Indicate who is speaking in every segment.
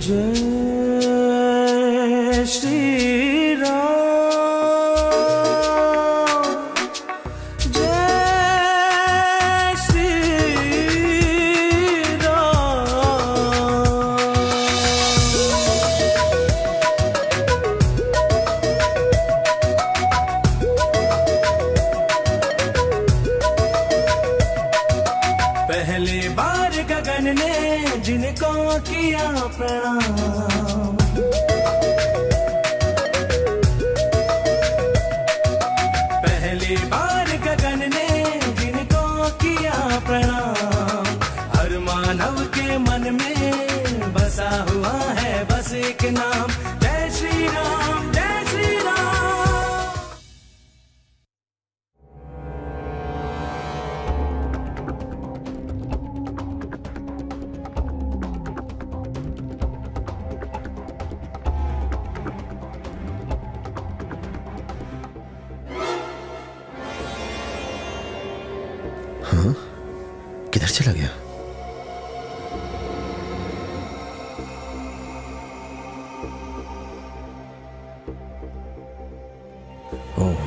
Speaker 1: जय श्री राम, जय श्री राम। पहली बार गगन ने जिनको किया प्रणाम, पहली बार गगन ने जिनको किया प्रणाम। हर मानव के मन में बसा हुआ है बस एक नाम, जय श्री राम, जय श्री राम।
Speaker 2: हाँ, किधर चला गया? ओह,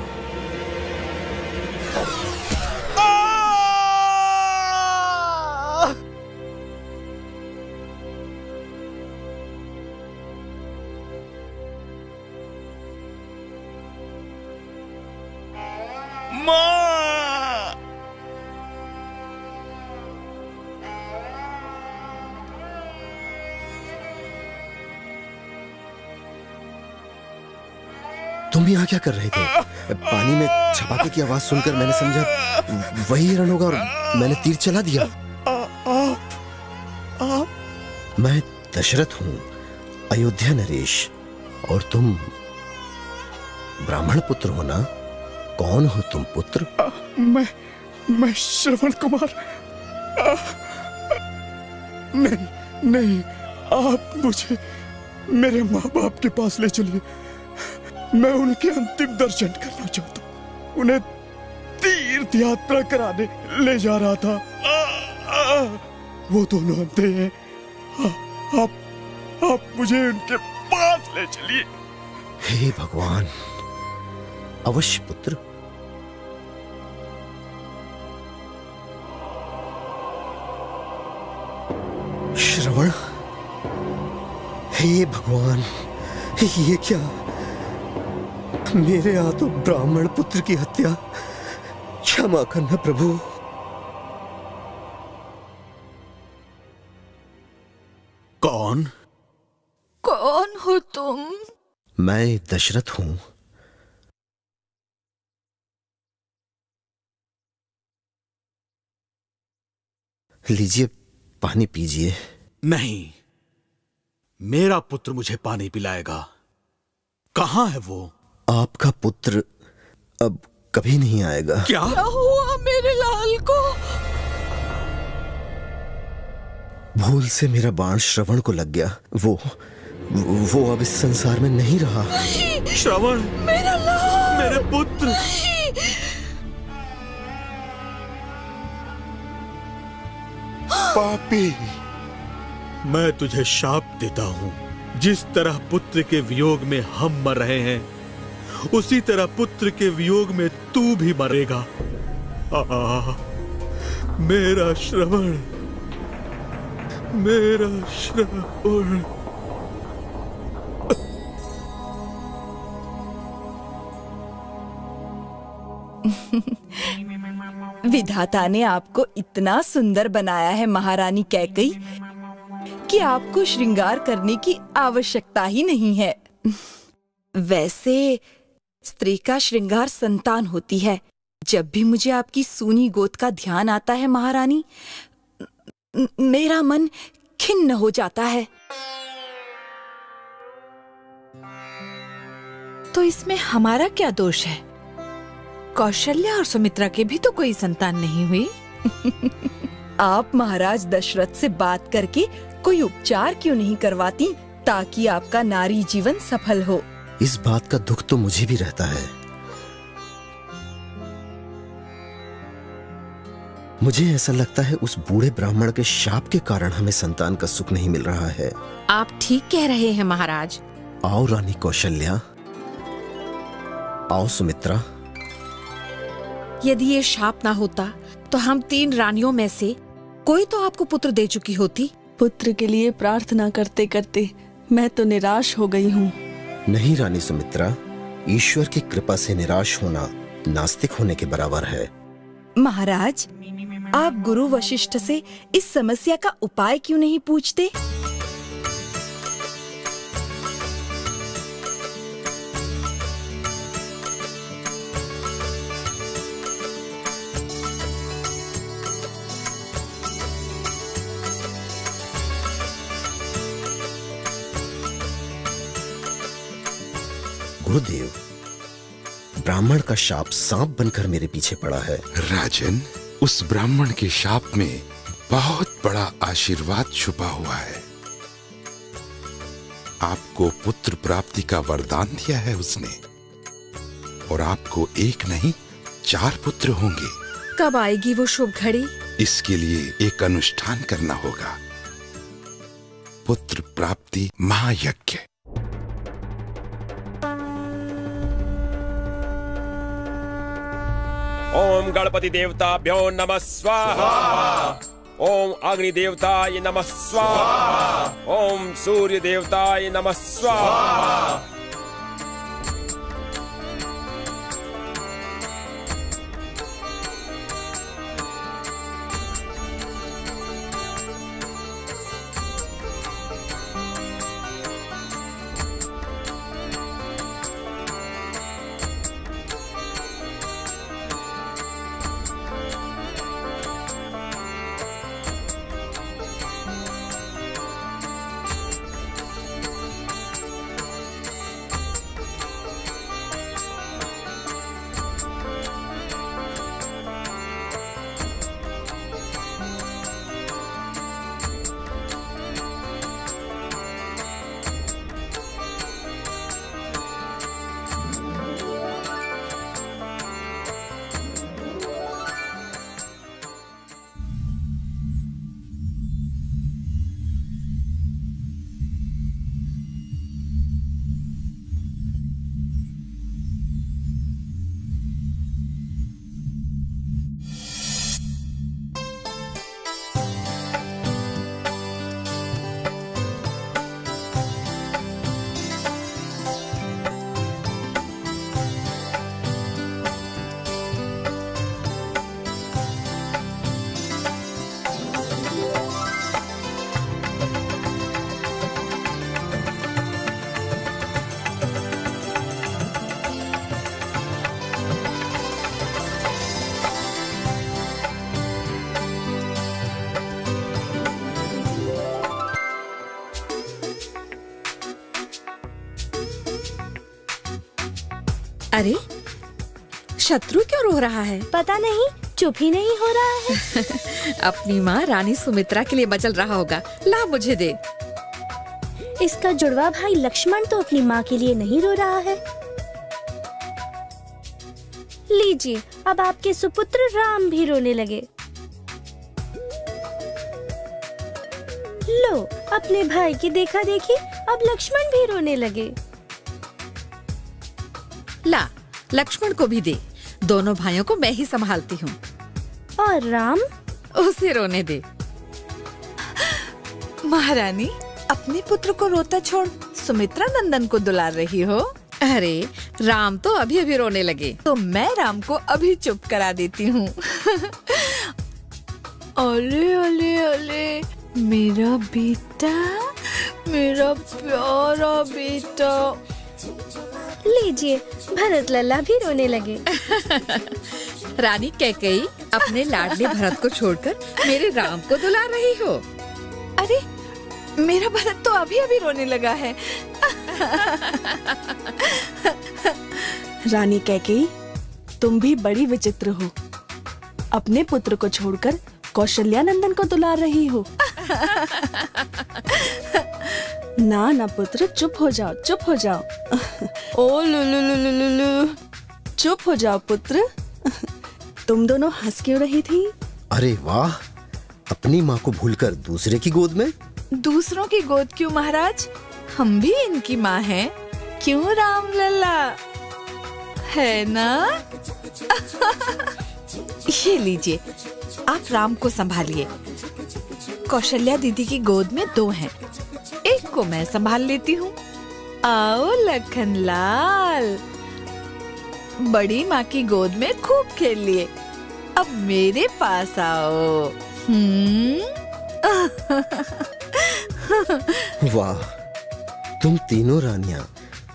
Speaker 2: तुम यहाँ क्या कर रहे थे? पानी में छपाके की आवाज सुनकर मैंने समझा वही हिरण होगा और मैंने तीर चला दिया।
Speaker 3: आप
Speaker 2: मैं दशरथ हूँ, अयोध्या नरेश, और तुम ब्राह्मण पुत्र हो ना? कौन हो तुम पुत्र?
Speaker 3: मैं श्रवण कुमार। नहीं, आप मुझे मेरे माँ बाप के पास ले चलिए। मैं उनके अंतिम दर्शन करना चाहता हूँ। उन्हें तीर्थ यात्रा कराने ले जा रहा था। वो दोनों अंधे हैं। आप मुझे उनके पास ले चलिए।
Speaker 2: हे भगवान, अवश्य पुत्र। श्रवण, हे भगवान, ये क्या? मेरे हाथों ब्राह्मण पुत्र की हत्या। क्षमा करना प्रभु।
Speaker 4: कौन हो तुम?
Speaker 2: मैं दशरथ हूं। लीजिए, पानी पीजिए।
Speaker 5: नहीं, मेरा पुत्र मुझे पानी पिलाएगा। कहाँ है वो?
Speaker 2: आपका पुत्र अब कभी नहीं आएगा।
Speaker 5: क्या
Speaker 4: हुआ मेरे लाल को?
Speaker 2: भूल से मेरा बाण श्रवण को लग गया। वो अब इस संसार में नहीं रहा।
Speaker 5: श्रवण,
Speaker 4: मेरा लाल,
Speaker 5: मेरे पुत्र।
Speaker 3: पापी,
Speaker 5: मैं तुझे शाप देता हूँ। जिस तरह पुत्र के वियोग में हम मर रहे हैं, उसी तरह पुत्र के वियोग में तू भी मरेगा। मेरा श्रवण, मेरा श्रवण।
Speaker 4: विधाता ने आपको इतना सुंदर बनाया है महारानी कैकई कि आपको श्रृंगार करने की आवश्यकता ही नहीं है। वैसे स्त्री का श्रृंगार संतान होती है। जब भी मुझे आपकी सूनी गोद का ध्यान आता है महारानी, मेरा मन खिन्न हो जाता है।
Speaker 6: तो इसमें हमारा क्या दोष है? कौशल्या और सुमित्रा के भी तो कोई संतान नहीं हुई।
Speaker 4: आप महाराज दशरथ से बात करके कोई उपचार क्यों नहीं करवाती ताकि आपका नारी जीवन सफल हो?
Speaker 2: इस बात का दुख तो मुझे भी रहता है। मुझे ऐसा लगता है उस बूढ़े ब्राह्मण के शाप के कारण हमें संतान का सुख नहीं मिल रहा है।
Speaker 6: आप ठीक कह रहे हैं महाराज।
Speaker 2: आओ रानी कौशल्या, आओ सुमित्रा।
Speaker 6: यदि ये शाप ना होता तो हम 3 रानियों में से कोई तो आपको पुत्र दे चुकी होती।
Speaker 7: पुत्र के लिए प्रार्थना करते करते मैं तो निराश हो गई हूँ।
Speaker 2: नहीं रानी सुमित्रा, ईश्वर की कृपा से निराश होना नास्तिक होने के बराबर है।
Speaker 4: महाराज, आप गुरु वशिष्ठ से इस समस्या का उपाय क्यों नहीं पूछते?
Speaker 2: गुरुदेव, ब्राह्मण का शाप सांप बनकर मेरे पीछे पड़ा है।
Speaker 8: राजन, उस ब्राह्मण के शाप में बहुत बड़ा आशीर्वाद छुपा हुआ है। आपको पुत्र प्राप्ति का वरदान दिया है उसने, और आपको 1 नहीं 4 पुत्र होंगे।
Speaker 6: कब आएगी वो शुभ घड़ी?
Speaker 8: इसके लिए एक अनुष्ठान करना होगा, पुत्र प्राप्ति महायज्ञ।
Speaker 9: ओम गणपति देवताभ्यो नमः स्वाहा। ओम अग्नि देवताय नमः स्वाहा। ओम सूर्य देवताय नमः स्वाहा।
Speaker 6: अरे, शत्रु क्यों रो रहा है?
Speaker 10: पता नहीं, चुप ही नहीं हो रहा है।
Speaker 6: अपनी माँ रानी सुमित्रा के लिए मचल रहा होगा। ला मुझे दे।
Speaker 10: इसका जुड़वा भाई लक्ष्मण तो अपनी माँ के लिए नहीं रो रहा है। लीजिए, अब आपके सुपुत्र राम भी रोने लगे। लो, अपने भाई की देखा देखी अब लक्ष्मण भी रोने लगे।
Speaker 6: ला, लक्ष्मण को भी दे। दोनों भाइयों को मैं ही संभालती हूँ।
Speaker 10: और राम?
Speaker 6: उसे रोने दे।
Speaker 4: महारानी, अपने पुत्र को रोता छोड़ सुमित्रा नंदन को दुलार रही हो।
Speaker 6: अरे, राम तो अभी अभी रोने लगे,
Speaker 4: तो मैं राम को अभी चुप करा देती हूँ। अरे अरे अरे, मेरा बेटा, मेरा प्यारा बेटा।
Speaker 10: लीजिए, भरत लल्ला भी रोने लगे।
Speaker 6: रानी कैकेयी, अपने लाडले भरत को छोड़कर मेरे राम को दुलार रही हो।
Speaker 4: अरे, मेरा भरत तो अभी अभी रोने लगा है। रानी कैकेयी, तुम भी बड़ी विचित्र हो। अपने पुत्र को छोड़कर कौशल्या नंदन को दुलार रही हो। ना ना पुत्र, चुप हो जाओ, चुप हो जाओ। ओ लुलुलुलुलु, चुप हो जाओ पुत्र। तुम दोनों हंस क्यों रही थी?
Speaker 2: अरे वाह, अपनी माँ को भूलकर दूसरे की गोद में?
Speaker 6: दूसरों की गोद क्यों महाराज, हम भी इनकी माँ हैं। क्यों राम लल्ला, है ना? ये लीजिए, आप राम को संभालिए। कौशल्या दीदी की गोद में 2 हैं, एक को मैं संभाल लेती हूँ। आओ लखन लाल, बड़ी माँ की गोद में खूब खेल लिए, अब मेरे पास आओ।
Speaker 2: वाह, तुम तीनों रानियां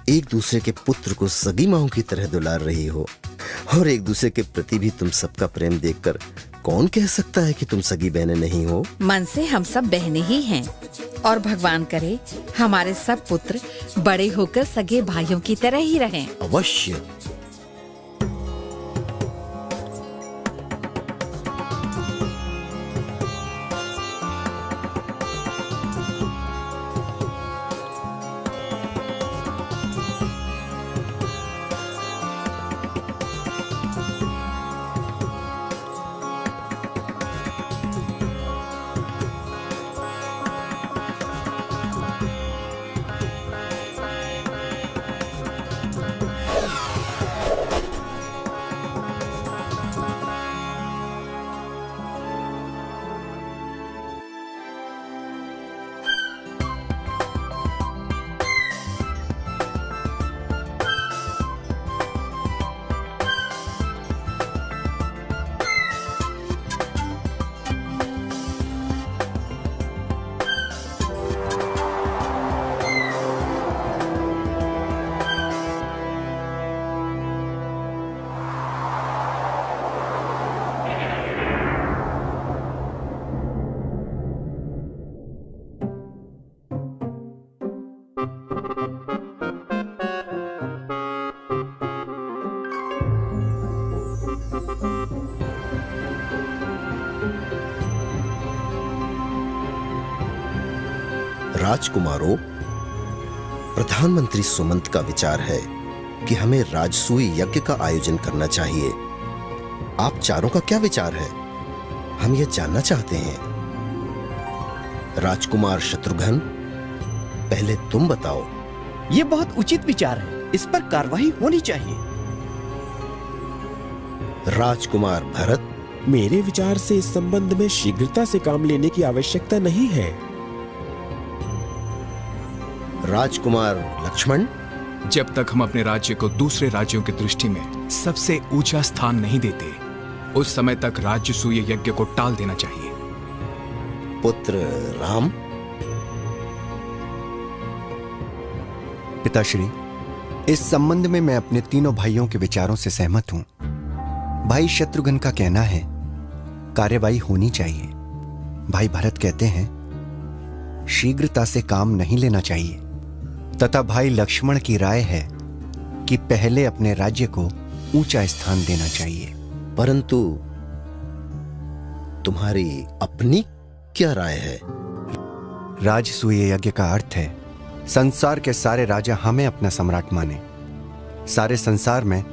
Speaker 2: एक दूसरे के पुत्र को सगी माओं की तरह दुलार रही हो, और एक दूसरे के प्रति भी तुम सबका प्रेम देखकर कौन कह सकता है कि तुम सगी बहनें नहीं हो?
Speaker 11: मन से हम सब बहनें ही हैं, और भगवान करे हमारे सब पुत्र बड़े होकर सगे भाइयों की तरह ही रहें।
Speaker 2: अवश्य। राजकुमारों, प्रधानमंत्री सुमंत का विचार है कि हमें राजसूय यज्ञ का आयोजन करना चाहिए। आप चारों का क्या विचार है, हम यह जानना चाहते हैं। राजकुमार शत्रुघ्न, पहले तुम बताओ।
Speaker 12: यह बहुत उचित विचार है, इस पर कार्रवाई होनी चाहिए।
Speaker 2: राजकुमार भरत,
Speaker 9: मेरे विचार से इस संबंध में शीघ्रता से काम लेने की आवश्यकता नहीं है।
Speaker 2: राजकुमार लक्ष्मण,
Speaker 13: जब तक हम अपने राज्य को दूसरे राज्यों की दृष्टि में सबसे ऊंचा स्थान नहीं देते, उस समय तक राजसूय यज्ञ को टाल देना चाहिए।
Speaker 2: पुत्र राम।
Speaker 14: पिताश्री, इस संबंध में मैं अपने तीनों भाइयों के विचारों से सहमत हूं। भाई शत्रुघ्न का कहना है कार्यवाही होनी चाहिए। भाई भरत कहते हैं शीघ्रता से काम नहीं लेना चाहिए, तथा भाई लक्ष्मण की राय है कि पहले अपने राज्य को ऊंचा स्थान देना चाहिए।
Speaker 2: परंतु तुम्हारी अपनी क्या राय है?
Speaker 14: राजसूय यज्ञ का अर्थ है संसार के सारे राजा हमें अपना सम्राट माने। सारे संसार में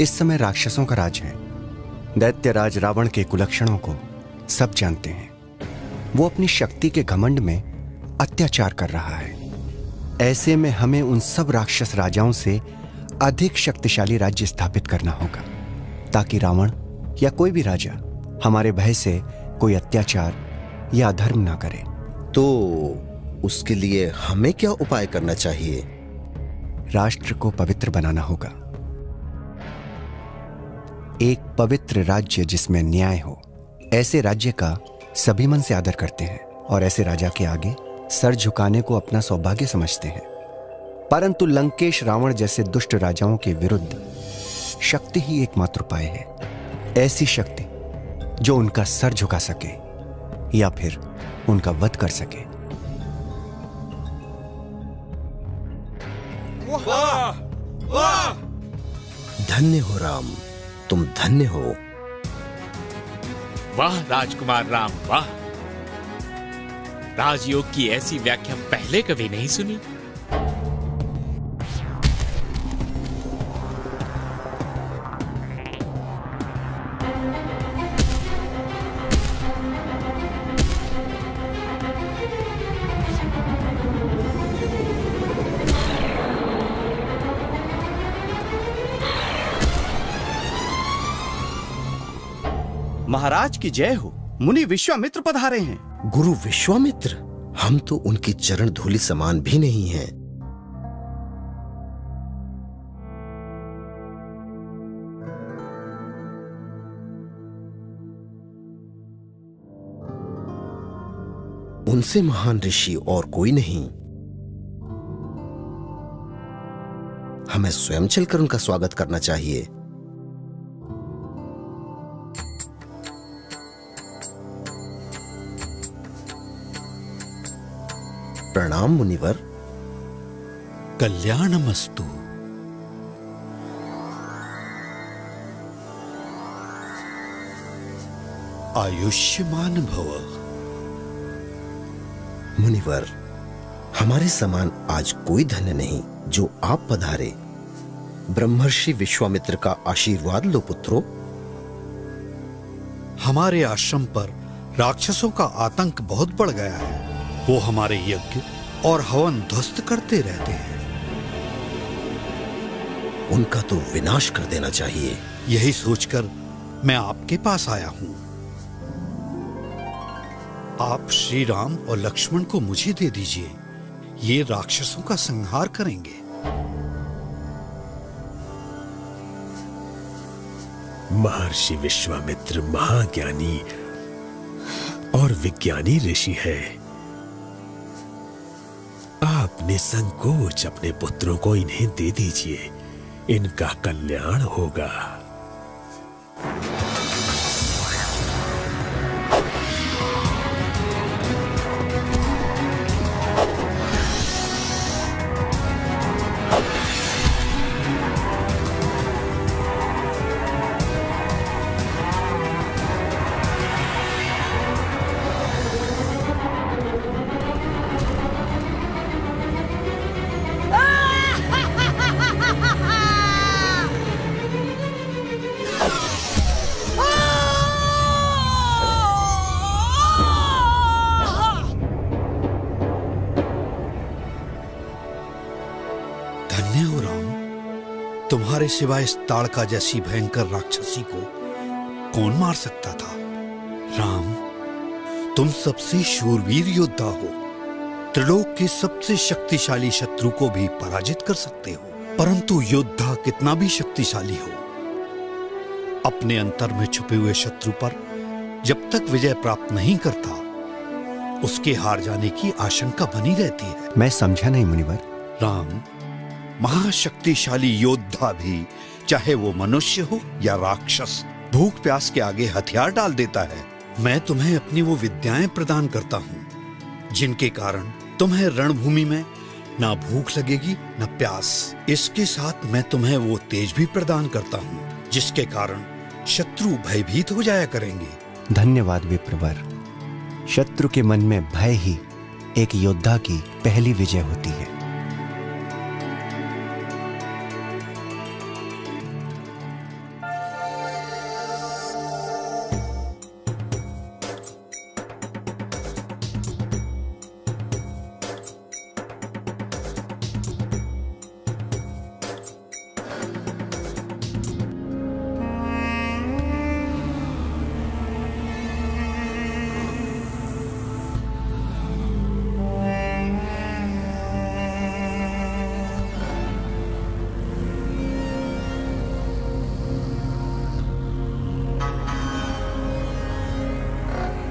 Speaker 14: इस समय राक्षसों का राज है। दैत्यराज रावण के कुलक्षणों को सब जानते हैं। वो अपनी शक्ति के घमंड में अत्याचार कर रहा है। ऐसे में हमें उन सब राक्षस राजाओं से अधिक शक्तिशाली राज्य स्थापित करना होगा, ताकि रावण या कोई भी राजा हमारे भय से कोई अत्याचार या अधर्म ना करे।
Speaker 2: तो उसके लिए हमें क्या उपाय करना चाहिए?
Speaker 14: राष्ट्र को पवित्र बनाना होगा। एक पवित्र राज्य जिसमें न्याय हो, ऐसे राज्य का सभी मन से आदर करते हैं और ऐसे राजा के आगे सर झुकाने को अपना सौभाग्य समझते हैं। परंतु लंकेश रावण जैसे दुष्ट राजाओं के विरुद्ध शक्ति ही एकमात्र उपाय है। ऐसी शक्ति जो उनका सर झुका सके या फिर उनका वध कर सके।
Speaker 9: वाह! वाह!
Speaker 2: धन्य हो राम, तुम धन्य हो।
Speaker 15: वाह राजकुमार राम, वाह! राजयोग की ऐसी व्याख्या पहले कभी नहीं सुनी।
Speaker 12: महाराज की जय हो। मुनि विश्वामित्र पधारे हैं।
Speaker 2: गुरु विश्वामित्र? हम तो उनकी चरण धूलि समान भी नहीं हैं। उनसे महान ऋषि और कोई नहीं। हमें स्वयं चलकर उनका स्वागत करना चाहिए। प्रणाम मुनिवर।
Speaker 5: कल्याणमस्तु। आयुष्मान भव।
Speaker 2: मुनिवर, हमारे समान आज कोई धन्य नहीं जो आप पधारे। ब्रह्मर्षि विश्वामित्र का आशीर्वाद लो पुत्रो।
Speaker 5: हमारे आश्रम पर राक्षसों का आतंक बहुत बढ़ गया है। वो हमारे यज्ञ और हवन ध्वस्त करते रहते हैं।
Speaker 2: उनका तो विनाश कर देना चाहिए।
Speaker 5: यही सोचकर मैं आपके पास आया हूं। आप श्री राम और लक्ष्मण को मुझे दे दीजिए। ये राक्षसों का संहार करेंगे।
Speaker 9: महर्षि विश्वामित्र महाज्ञानी और विज्ञानी ऋषि है। आप निसंकोच अपने पुत्रों को इन्हें दे दीजिए। इनका कल्याण होगा।
Speaker 5: तुम्हारे सिवाय इस ताड़का जैसी भयंकर राक्षसी को कौन मार सकता था? राम, तुम सबसे शूरवीर योद्धा हो। त्रिलोक के सबसे शक्तिशाली शत्रु को भी पराजित कर सकते हो। परंतु योद्धा कितना भी शक्तिशाली हो, अपने अंतर में छुपे हुए शत्रु पर जब तक विजय प्राप्त नहीं करता, उसके हार जाने की आशंका बनी रहती है।
Speaker 14: मैं समझा नहीं मुनिवर।
Speaker 5: राम, महाशक्तिशाली योद्धा भी, चाहे वो मनुष्य हो या राक्षस, भूख प्यास के आगे हथियार डाल देता है। मैं तुम्हें अपनी वो विद्याएं प्रदान करता हूँ जिनके कारण तुम्हें रणभूमि में ना भूख लगेगी ना प्यास। इसके साथ मैं तुम्हें वो तेज भी प्रदान करता हूँ जिसके कारण शत्रु भयभीत हो जाया करेंगे।
Speaker 14: धन्यवाद विप्रवर। शत्रु के मन में भय ही एक योद्धा की पहली विजय होती है।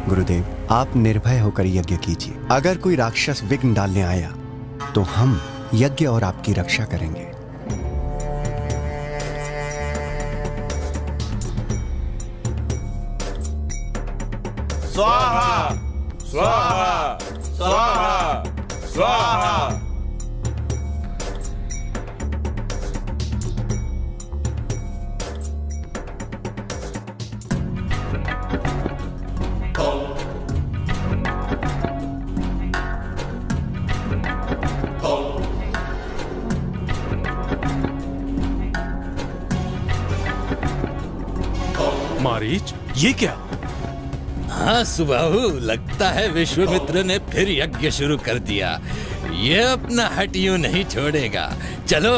Speaker 14: गुरुदेव, आप निर्भय होकर यज्ञ कीजिए। अगर कोई राक्षस विघ्न डालने आया तो हम यज्ञ और आपकी रक्षा करेंगे।
Speaker 16: स्वाहा स्वाहा स्वाहा स्वाहा।
Speaker 5: मारीच, ये क्या?
Speaker 15: हाँ सुबाहु, लगता है विश्वामित्र ने फिर यज्ञ शुरू कर दिया। ये अपना हट यूं नहीं छोड़ेगा। चलो।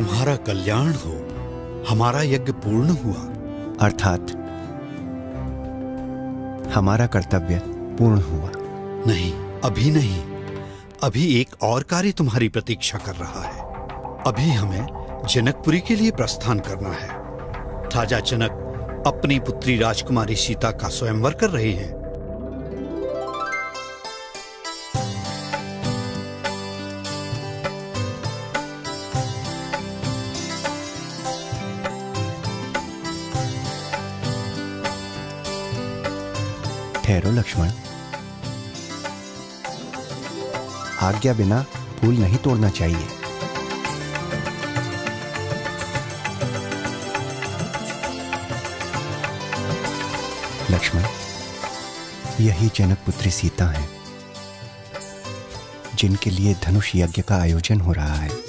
Speaker 5: तुम्हारा कल्याण हो, हमारा यज्ञ पूर्ण हुआ।
Speaker 14: अर्थात हमारा कर्तव्य पूर्ण हुआ।
Speaker 5: नहीं, अभी नहीं। अभी एक और कार्य तुम्हारी प्रतीक्षा कर रहा है। अभी हमें जनकपुरी के लिए प्रस्थान करना है। राजा जनक अपनी पुत्री राजकुमारी सीता का स्वयंवर कर रहे हैं।
Speaker 14: ठहरो लक्ष्मण, आज्ञा बिना फूल नहीं तोड़ना चाहिए। लक्ष्मण, यही जनक पुत्री सीता है जिनके लिए धनुष यज्ञ का आयोजन हो रहा है।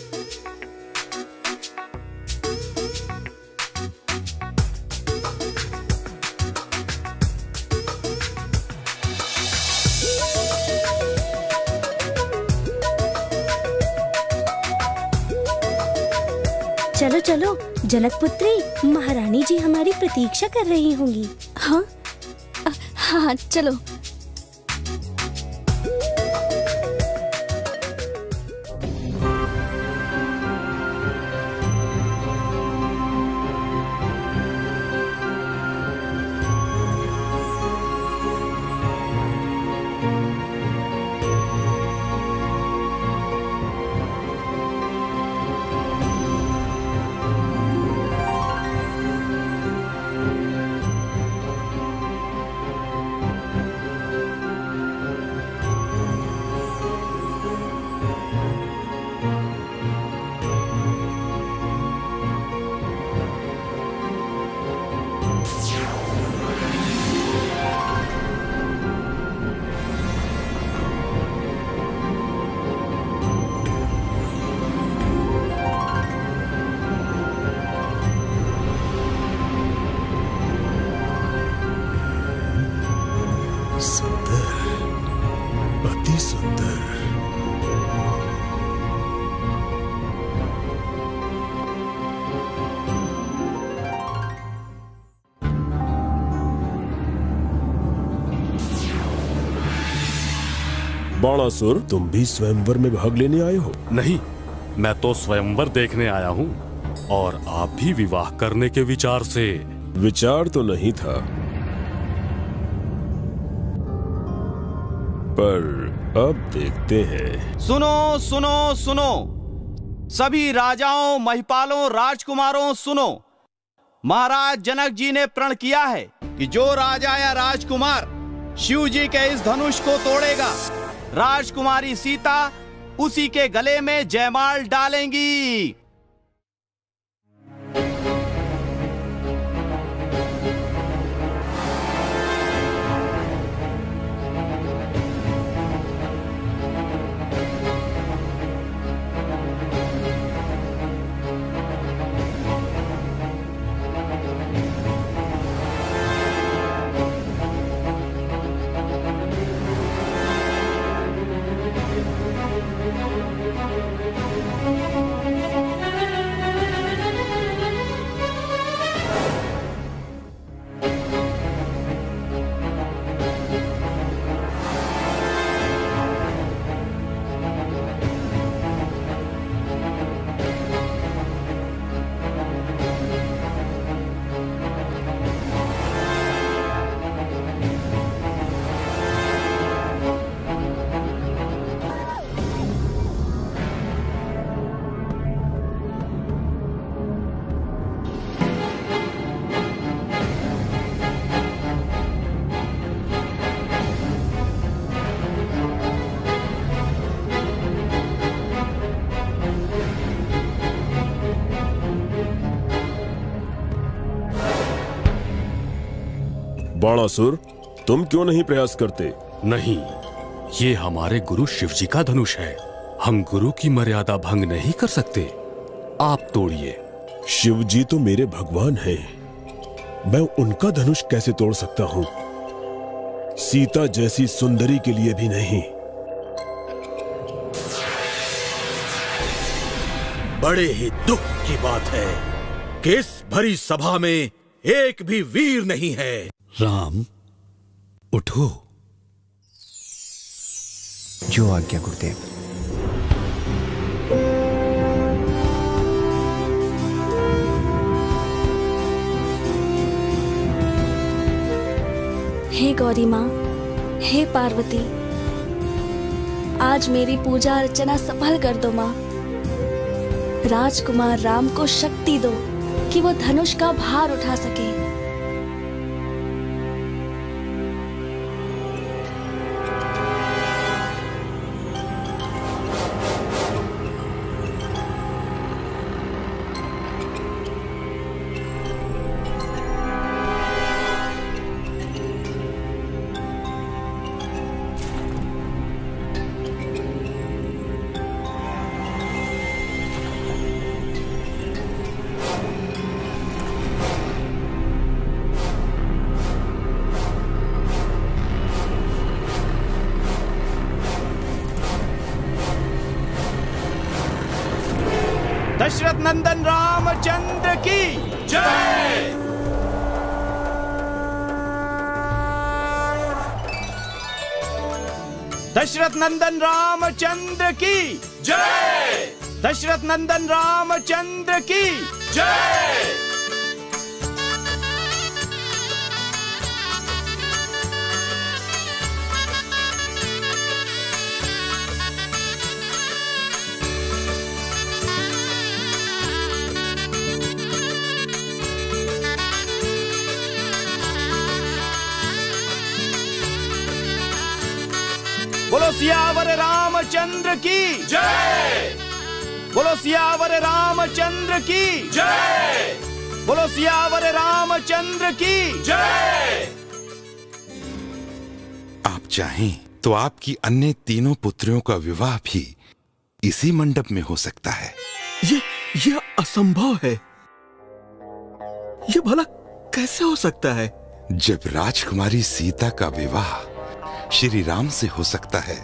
Speaker 10: चलो चलो जनक पुत्री, महारानी जी हमारी प्रतीक्षा कर रही होंगी।
Speaker 7: हाँ हाँ चलो।
Speaker 9: बाणासुर, तुम भी स्वयंवर में भाग लेने आए हो?
Speaker 17: नहीं, मैं तो स्वयंवर देखने आया हूँ। और आप भी विवाह करने के विचार से?
Speaker 9: विचार तो नहीं था, पर अब देखते हैं।
Speaker 12: सुनो सुनो सुनो, सभी राजाओं, महिपालों, राजकुमारों सुनो। महाराज जनक जी ने प्रण किया है कि जो राजा या राजकुमार शिव जी के इस धनुष को तोड़ेगा, राजकुमारी सीता उसी के गले में जयमाल डालेंगी।
Speaker 9: बाणासुर, तुम क्यों नहीं प्रयास करते?
Speaker 17: नहीं, ये हमारे गुरु शिवजी का धनुष है। हम गुरु की मर्यादा भंग नहीं कर सकते। आप तोड़िए।
Speaker 9: शिवजी तो मेरे भगवान हैं, मैं उनका धनुष कैसे तोड़ सकता हूं? सीता जैसी सुंदरी के लिए भी नहीं।
Speaker 18: बड़े ही दुख की बात है कि इस भरी सभा में एक भी वीर नहीं है।
Speaker 5: राम, उठो।
Speaker 14: जो आज्ञा गुरुदेव।
Speaker 10: हे गौरी माँ, हे पार्वती, आज मेरी पूजा अर्चना सफल कर दो माँ। राजकुमार राम को शक्ति दो कि वो धनुष का भार उठा सके।
Speaker 12: दशरथ नंदन रामचंद्र की जय। दशरथ नंदन रामचंद्र की जय। दशरथ नंदन रामचंद्र की जय। बोलो सियावर रामचंद्र की जय। बोलो सियावर रामचंद्र की जय। बोलो सियावर रामचंद्र की जय।
Speaker 8: आप चाहें तो आपकी अन्य तीनों पुत्रियों का विवाह भी इसी मंडप में हो सकता है।
Speaker 18: ये असंभव है। ये भला कैसे हो सकता है?
Speaker 8: जब राजकुमारी सीता का विवाह श्री राम से हो सकता है,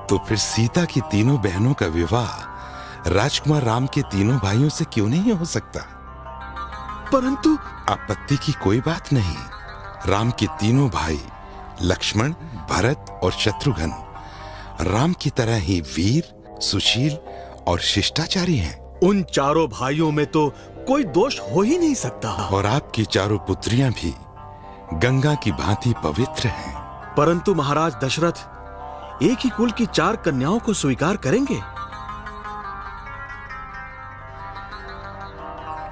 Speaker 8: तो फिर सीता की तीनों बहनों का विवाह राजकुमार राम के तीनों भाइयों से क्यों नहीं हो सकता?
Speaker 18: परंतु
Speaker 8: आपत्ति की कोई बात नहीं। राम के तीनों भाई लक्ष्मण, भरत और शत्रुघ्न राम की तरह ही वीर, सुशील और शिष्टाचारी हैं।
Speaker 18: उन चारों भाइयों में तो कोई दोष हो ही नहीं सकता।
Speaker 8: और आपकी चारों पुत्रियां भी गंगा की भांति पवित्र हैं।
Speaker 18: परंतु महाराज दशरथ एक ही कुल की 4 कन्याओं को स्वीकार करेंगे?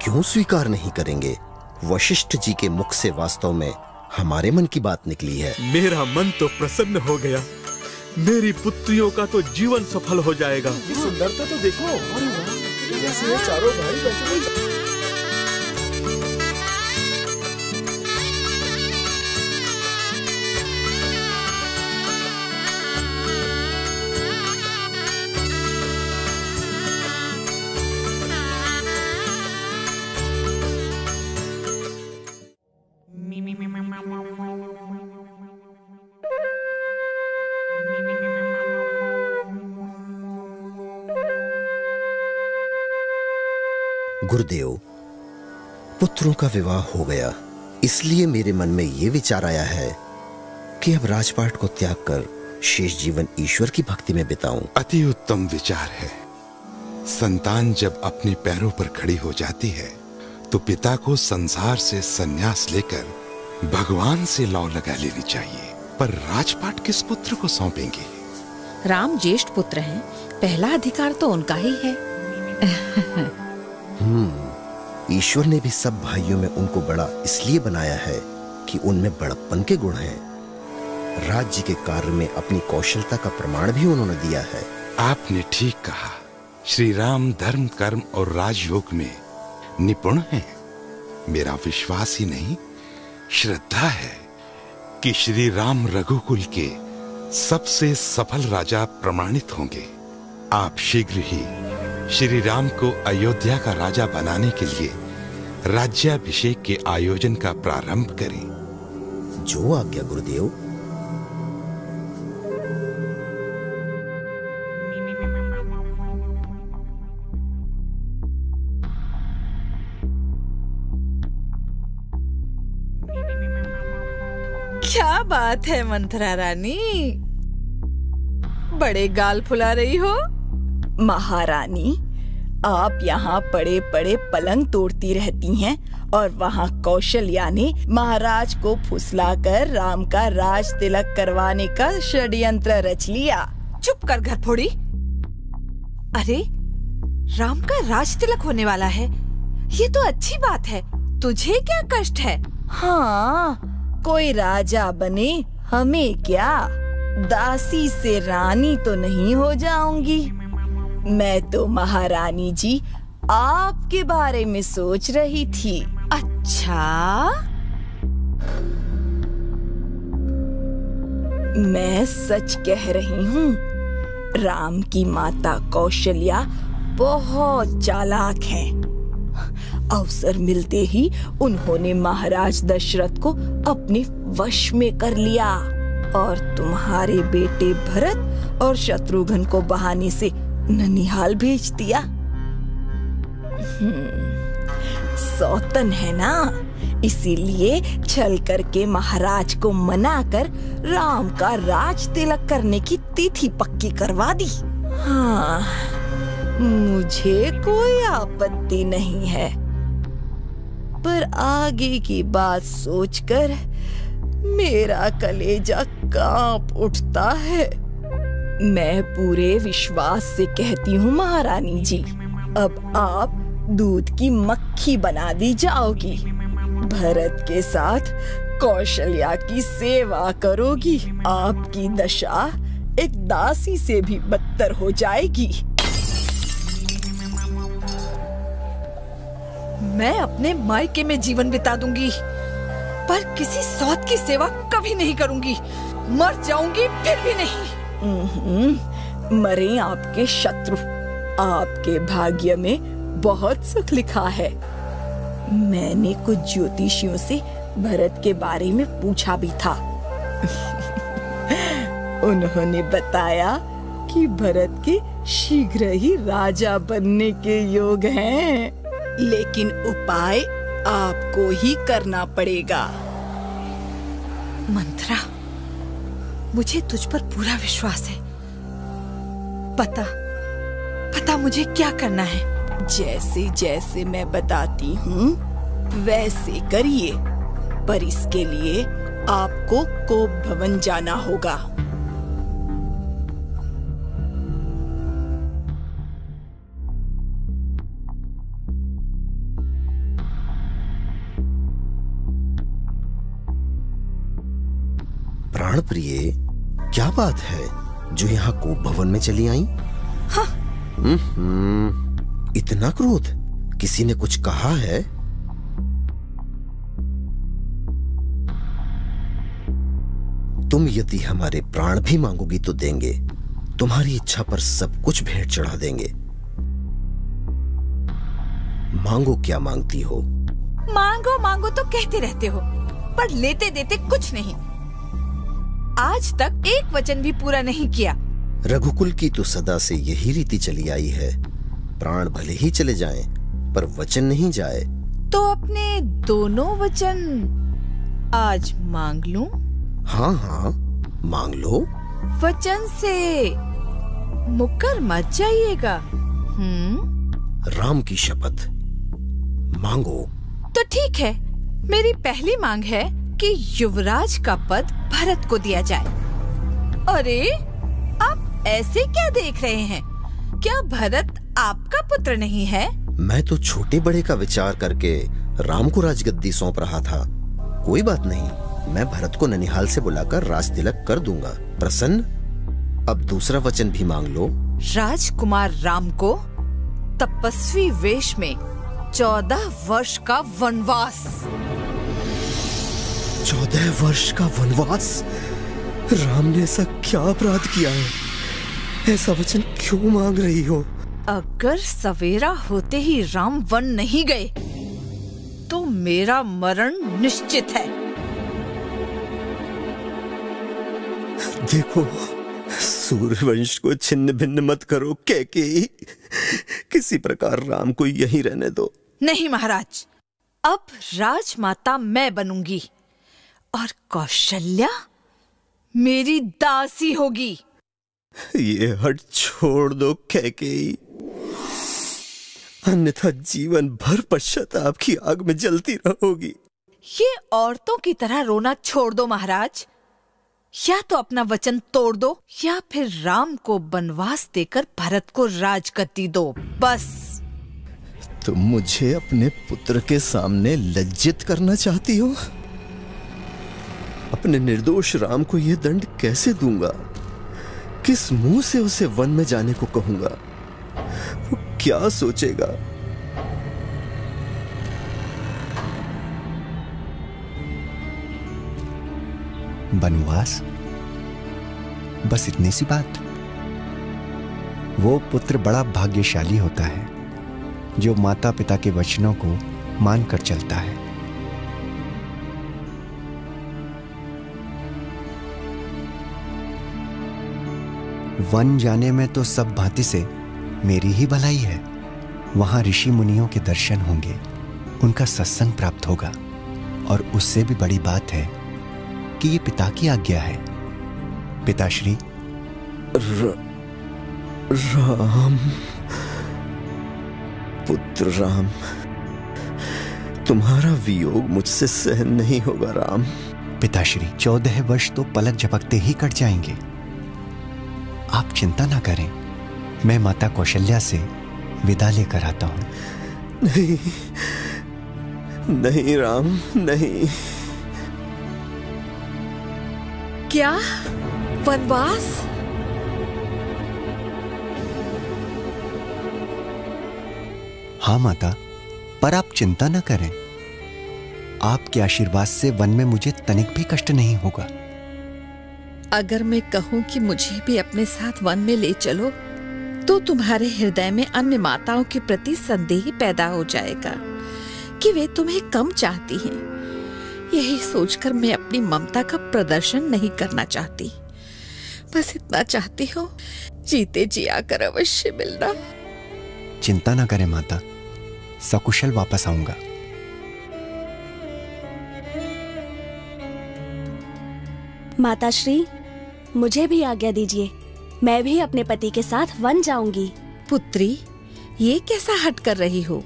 Speaker 2: क्यों स्वीकार नहीं करेंगे? वशिष्ठ जी के मुख से वास्तव में हमारे मन की बात निकली है।
Speaker 18: मेरा मन तो प्रसन्न हो गया। मेरी पुत्रियों का तो जीवन सफल हो जाएगा।
Speaker 3: ये सुंदरता तो देखो। अरे वाह, जैसे ये चारों भाई वैसे
Speaker 2: गुरुदेव, पुत्रों का विवाह हो गया, इसलिए मेरे मन में यह विचार आया है कि अब राजपाट को त्याग कर शेष जीवन ईश्वर की भक्ति में बिताऊं।
Speaker 8: अति उत्तम विचार है। संतान जब अपने पैरों पर खड़ी हो जाती है तो पिता को संसार से संन्यास लेकर भगवान से लौ लगा लेनी चाहिए। पर राजपाट किस पुत्र को सौंपेंगे?
Speaker 11: राम ज्येष्ठ पुत्र हैं, पहला अधिकार तो उनका ही है।
Speaker 2: ईश्वर ने भी सब भाइयों में उनको बड़ा इसलिए बनाया है कि उनमें बड़प्पन के गुण हैं। राज्य के कार्य में अपनी कौशलता का प्रमाण भी उन्होंने दिया है।
Speaker 8: आपने ठीक कहा। श्री राम धर्म, कर्म और राजयोग में निपुण हैं। मेरा विश्वास ही नहीं, श्रद्धा है कि श्री राम रघुकुल के सबसे सफल राजा प्रमाणित होंगे। आप शीघ्र ही श्री राम को अयोध्या का राजा बनाने के लिए राज्याभिषेक के आयोजन का प्रारंभ करें।
Speaker 2: जो आज्ञा गुरुदेव।
Speaker 6: क्या बात है मंथरा रानी, बड़े गाल फुला रही हो।
Speaker 4: महारानी, आप यहाँ पड़े पड़े पलंग तोड़ती रहती हैं और वहाँ कौशल्या ने महाराज को फुसलाकर राम का राज तिलक करवाने का षड्यंत्र रच लिया।
Speaker 6: चुप कर घर फोड़ी। अरे राम का राज तिलक होने वाला है, ये तो अच्छी बात है। तुझे क्या कष्ट है?
Speaker 4: हाँ, कोई राजा बने हमें क्या, दासी से रानी तो नहीं हो जाऊंगी। मैं तो महारानी जी आपके बारे में सोच रही थी।
Speaker 6: अच्छा,
Speaker 4: मैं सच कह रही हूँ। राम की माता कौशल्या बहुत चालाक है। अवसर मिलते ही उन्होंने महाराज दशरथ को अपने वश में कर लिया और तुम्हारे बेटे भरत और शत्रुघ्न को बहाने से ननिहाल भेज दिया। सौतन है ना, इसीलिए छल करके महाराज को मनाकर राम का राज तिलक करने की तिथि पक्की करवा दी। हाँ, मुझे कोई आपत्ति नहीं है, पर आगे की बात सोचकर मेरा कलेजा कांप उठता है। मैं पूरे विश्वास से कहती हूँ महारानी जी, अब आप दूध की मक्खी बना दी जाओगी। भरत के साथ कौशल्या की सेवा करोगी। आपकी दशा एक दासी से भी बदतर हो जाएगी।
Speaker 6: मैं अपने मायके में जीवन बिता दूंगी, पर किसी सौत की सेवा कभी नहीं करूंगी। मर जाऊंगी फिर भी नहीं।
Speaker 4: मरे आपके शत्रु, आपके भाग्य में बहुत सुख लिखा है। मैंने कुछ ज्योतिषियों से भरत के बारे में पूछा भी था। उन्होंने बताया कि भरत के शीघ्र ही राजा बनने के योग हैं, लेकिन उपाय आपको ही करना पड़ेगा।
Speaker 6: मंथरा, मुझे तुझ पर पूरा विश्वास है। पता मुझे क्या करना है।
Speaker 4: जैसे जैसे मैं बताती हूँ वैसे करिए, पर इसके लिए आपको कोप भवन जाना होगा।
Speaker 2: प्राण प्रिय, क्या बात है जो यहाँ कोप भवन में चली आई?
Speaker 6: हाँ।
Speaker 2: इतना क्रोध, किसी ने कुछ कहा है? तुम यदि हमारे प्राण भी मांगोगी तो देंगे। तुम्हारी इच्छा पर सब कुछ भेंट चढ़ा देंगे। मांगो, क्या मांगती हो?
Speaker 6: मांगो मांगो तो कहते रहते हो, पर लेते देते कुछ नहीं। आज तक एक वचन भी पूरा नहीं किया।
Speaker 2: रघुकुल की तो सदा से यही रीति चली आई है। प्राण भले ही चले जाएं, पर वचन नहीं जाए।
Speaker 6: तो अपने दोनों वचन आज मांग लूं?
Speaker 2: हाँ हाँ, मांग लो।
Speaker 6: वचन से मुकर मत जाइएगा।
Speaker 2: राम की शपथ, मांगो।
Speaker 6: तो ठीक है, मेरी पहली मांग है कि युवराज का पद भरत को दिया जाए। अरे, आप ऐसे क्या देख रहे हैं? क्या भरत आपका पुत्र नहीं है?
Speaker 2: मैं तो छोटे बड़े का विचार करके राम को राजगद्दी सौंप रहा था। कोई बात नहीं, मैं भरत को ननिहाल से बुलाकर राज तिलक कर दूंगा। प्रसन्न, अब दूसरा वचन भी मांग लो।
Speaker 6: राजकुमार राम को तपस्वी वेश में 14 वर्ष का वनवास।
Speaker 2: 14 वर्ष का वनवास? राम ने ऐसा क्या अपराध किया है? ऐसा वचन क्यों मांग रही हो?
Speaker 6: अगर सवेरा होते ही राम वन नहीं गए तो मेरा मरण निश्चित है।
Speaker 2: देखो, सूर्यवंश को छिन्न भिन्न मत करो कैकेयी। किसी प्रकार राम को यहीं रहने दो।
Speaker 6: नहीं महाराज, अब राजमाता मैं बनूंगी और कौशल्या मेरी दासी होगी।
Speaker 2: ये हट छोड़ दो कैकेयी, अन्यथा जीवन भर पश्चाताप की आग में जलती रहोगी।
Speaker 6: ये औरतों की तरह रोना छोड़ दो महाराज। या तो अपना वचन तोड़ दो या फिर राम को वनवास देकर भरत को राजगद्दी दो, बस।
Speaker 2: तुम मुझे अपने पुत्र के सामने लज्जित करना चाहती हो? अपने निर्दोष राम को यह दंड कैसे दूंगा? किस मुंह से उसे वन में जाने को कहूंगा? वो क्या सोचेगा?
Speaker 14: वनवास? बस इतनी सी बात? वो पुत्र बड़ा भाग्यशाली होता है जो माता पिता के वचनों को मानकर चलता है। वन जाने में तो सब भांति से मेरी ही भलाई है। वहां ऋषि मुनियों के दर्शन होंगे, उनका सत्संग प्राप्त होगा, और उससे भी बड़ी बात है कि ये पिता की आज्ञा है। पिताश्री।
Speaker 2: राम, पुत्र राम, तुम्हारा वियोग मुझसे सहन नहीं होगा राम।
Speaker 14: पिताश्री, 14 वर्ष तो पलक झपकते ही कट जाएंगे। आप चिंता ना करें, मैं माता कौशल्या से विदा लेकर आता हूं।
Speaker 2: नहीं, नहीं राम, नहीं।
Speaker 6: क्या वनवास?
Speaker 14: हाँ माता, पर आप चिंता न करें। आपके आशीर्वाद से वन में मुझे तनिक भी कष्ट नहीं होगा।
Speaker 11: अगर मैं कहूं कि मुझे भी अपने साथ वन में ले चलो, तो तुम्हारे हृदय में अन्य माताओं के प्रति संदेह पैदा हो जाएगा कि वे तुम्हें कम चाहती हैं। यही सोचकर मैं अपनी ममता का प्रदर्शन नहीं करना चाहती। बस इतना चाहती हूँ, जीते जी आकर अवश्य मिलना।
Speaker 14: चिंता ना करें माता, सकुशल वापस आऊंगा।
Speaker 10: माताश्री, मुझे भी आज्ञा दीजिए, मैं भी अपने पति के साथ वन जाऊंगी।
Speaker 11: पुत्री, ये कैसा हट कर रही हो?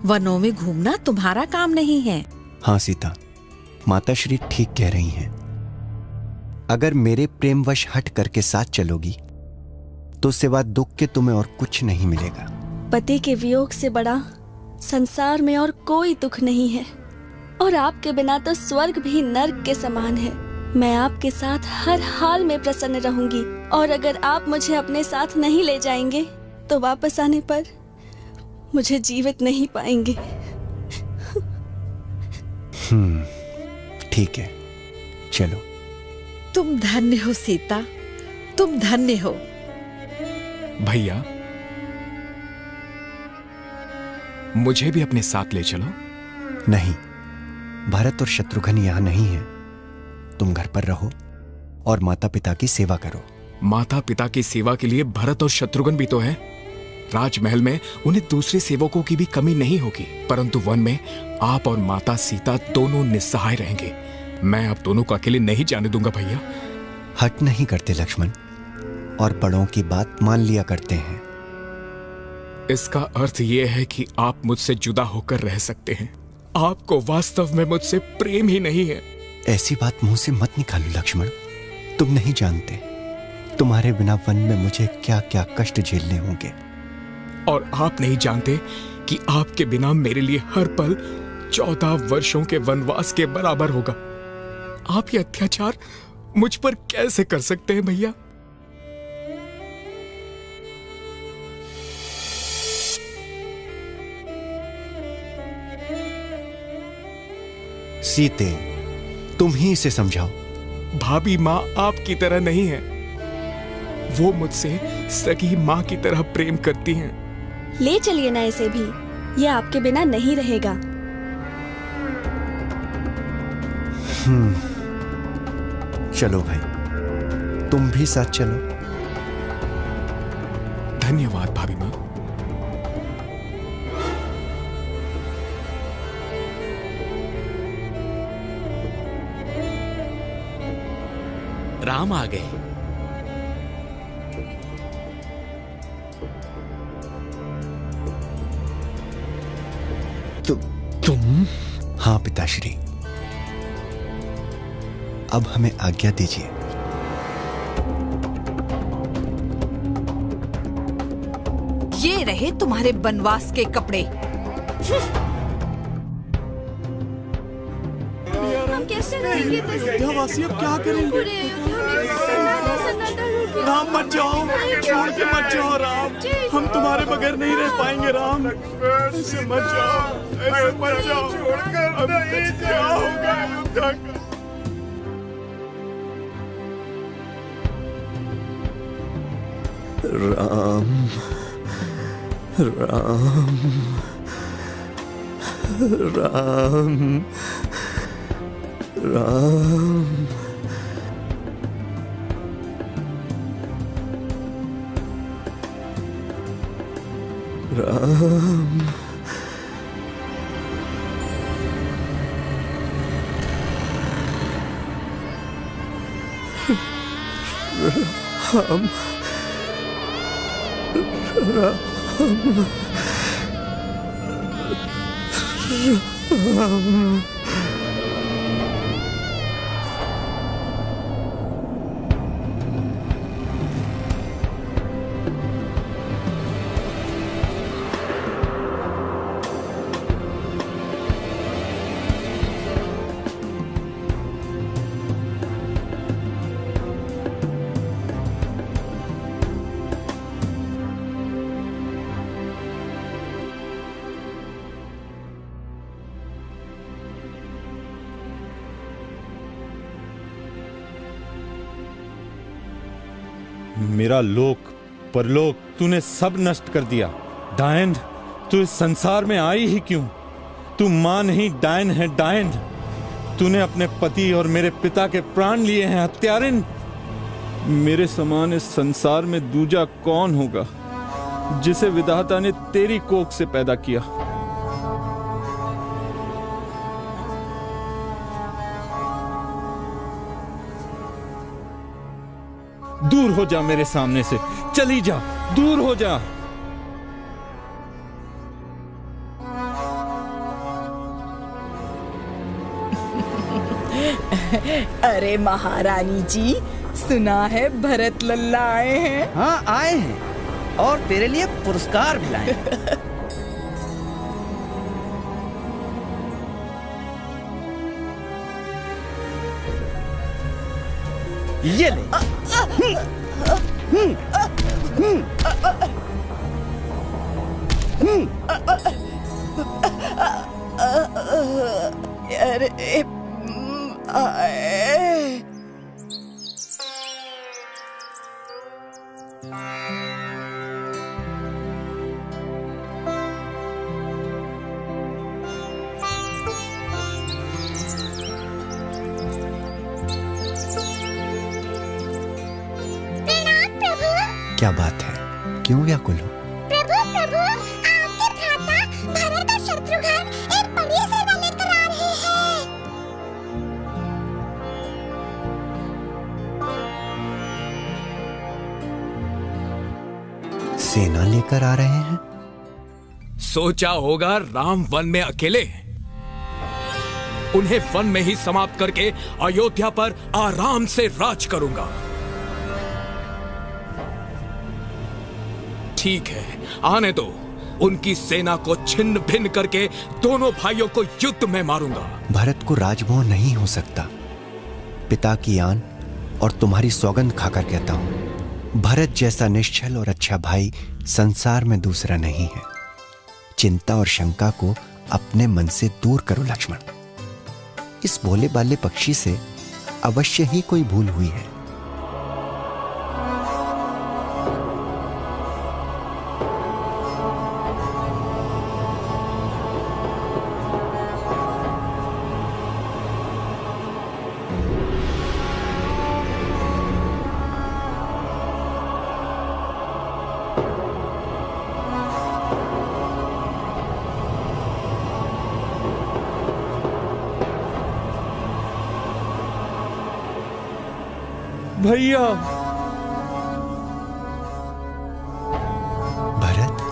Speaker 11: वनों में घूमना तुम्हारा काम नहीं है।
Speaker 14: हाँ सीता, माताश्री ठीक कह रही हैं। अगर मेरे प्रेमवश हट करके साथ चलोगी तो सिवा दुख के तुम्हें और कुछ नहीं मिलेगा।
Speaker 10: पति के वियोग से बड़ा संसार में और कोई दुख नहीं है, और आपके बिना तो स्वर्ग भी नर्क के समान है। मैं आपके साथ हर हाल में प्रसन्न रहूंगी, और अगर आप मुझे अपने साथ नहीं ले जाएंगे तो वापस आने पर मुझे जीवित नहीं पाएंगे।
Speaker 14: ठीक है, चलो।
Speaker 11: तुम धन्य हो सीता, तुम धन्य हो।
Speaker 13: भैया, मुझे भी अपने साथ ले चलो।
Speaker 14: नहीं, भरत और शत्रुघ्न यहाँ नहीं है। तुम घर पर रहो और माता पिता की सेवा करो।
Speaker 13: माता पिता की सेवा के लिए भरत और शत्रुघ्न भी तो है। राजमहल में उन्हें दूसरे सेवकों की भी कमी नहीं होगी, परंतु वन में आप और माता सीता दोनों निस्सहाय रहेंगे। मैं अब दोनों को अकेले नहीं जाने दूंगा भैया।
Speaker 14: हट नहीं करते लक्ष्मण, और बड़ों की बात मान लिया करते हैं।
Speaker 13: इसका अर्थ यह है कि आप मुझसे जुदा होकर रह सकते हैं। आपको वास्तव में मुझसे प्रेम ही नहीं है।
Speaker 14: ऐसी बात मुंह से मत निकालो लक्ष्मण, तुम नहीं जानते तुम्हारे बिना वन में मुझे क्या क्या कष्ट झेलने होंगे।
Speaker 13: और आप नहीं जानते कि आपके बिना मेरे लिए हर पल 14 वर्षों के वनवास के बराबर होगा। आप ये अत्याचार मुझ पर कैसे कर सकते हैं भैया?
Speaker 14: सीते, तुम ही इसे समझाओ।
Speaker 13: भाभी माँ आपकी तरह नहीं है। वो मुझसे सगी माँ की तरह प्रेम करती हैं।
Speaker 10: ले चलिए ना इसे भी, ये आपके बिना नहीं रहेगा।
Speaker 14: चलो भाई, तुम भी साथ चलो।
Speaker 13: धन्यवाद भाभी माँ।
Speaker 17: राम आ गए।
Speaker 14: तुम? हाँ पिताश्री, अब हमें आज्ञा दीजिए।
Speaker 6: ये रहे तुम्हारे बनवास के कपड़े।
Speaker 3: हम कैसे रहेंगे? अयोध्यावासी अब क्या करेंगे? राम मत जाओ, छोड़ के मत जाओ राम, हम तुम्हारे बगैर नहीं रह पाएंगे राम। ऐसे मत जाओ, ऐसे मत जाओ, अब क्या होगा अयोध्या का?
Speaker 2: राम राम राम राम राम राम राम
Speaker 15: मेरा लोक परलोक तूने सब नष्ट कर दिया। डायन, तू इस संसार में आई ही क्यों? तू मां नहीं डायन है, डायन। तूने अपने पति और मेरे पिता के प्राण लिए हैं, हत्यारिन। मेरे समान इस संसार में दूजा कौन होगा जिसे विधाता ने तेरी कोख से पैदा किया? दूर हो जा मेरे सामने से, चली जा, दूर हो जा।
Speaker 4: अरे महारानी जी, सुना है भरत लल्ला आए हैं।
Speaker 12: हाँ आए हैं, और तेरे लिए पुरस्कार भी लाए हैं। ये ले।
Speaker 4: अरे
Speaker 14: क्या बात है, क्यों व्याकुल हो?
Speaker 19: प्रभु प्रभु, आपके भ्राता भरत और शत्रुघ्न एक बड़ी सेना लेकर आ रहे हैं।
Speaker 14: सेना लेकर आ रहे हैं?
Speaker 13: सोचा होगा राम वन में अकेले, उन्हें वन में ही समाप्त करके अयोध्या पर आराम से राज करूंगा। ठीक है, आने दो। उनकी सेना को छिन्न भिन्न करके दोनों भाइयों को युद्ध में मारूंगा।
Speaker 14: भरत को राजमोह नहीं हो सकता। पिता की आन और तुम्हारी सौगंध खाकर कहता हूं, भरत जैसा निश्चल और अच्छा भाई संसार में दूसरा नहीं है। चिंता और शंका को अपने मन से दूर करो लक्ष्मण। इस भोले बाले पक्षी से अवश्य ही कोई भूल हुई है।
Speaker 15: भैया।
Speaker 14: भरत।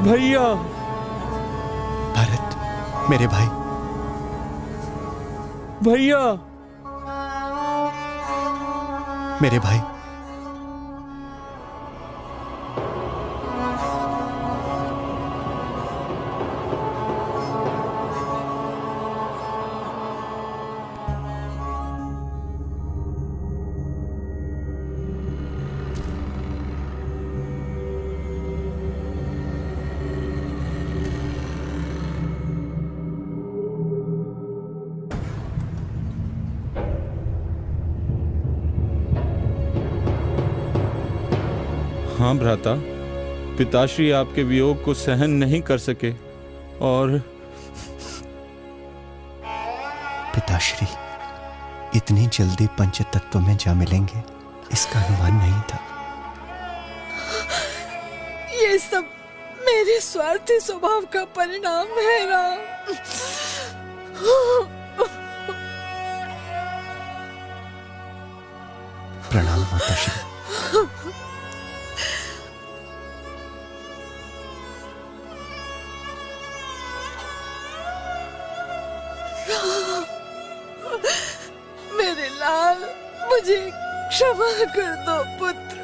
Speaker 15: भैया।
Speaker 14: भरत, मेरे भाई।
Speaker 15: भैया।
Speaker 14: मेरे भाई।
Speaker 15: हाँ भ्राता, पिताश्री आपके वियोग को सहन नहीं कर सके और
Speaker 14: पिताश्री इतनी जल्दी पंचतत्व में जा मिलेंगे, इसका अनुमान नहीं था।
Speaker 11: ये सब मेरे स्वार्थी स्वभाव का परिणाम है राम।
Speaker 14: प्रणाम माताश्री।
Speaker 11: मेरे लाल, मुझे क्षमा कर दो पुत्र,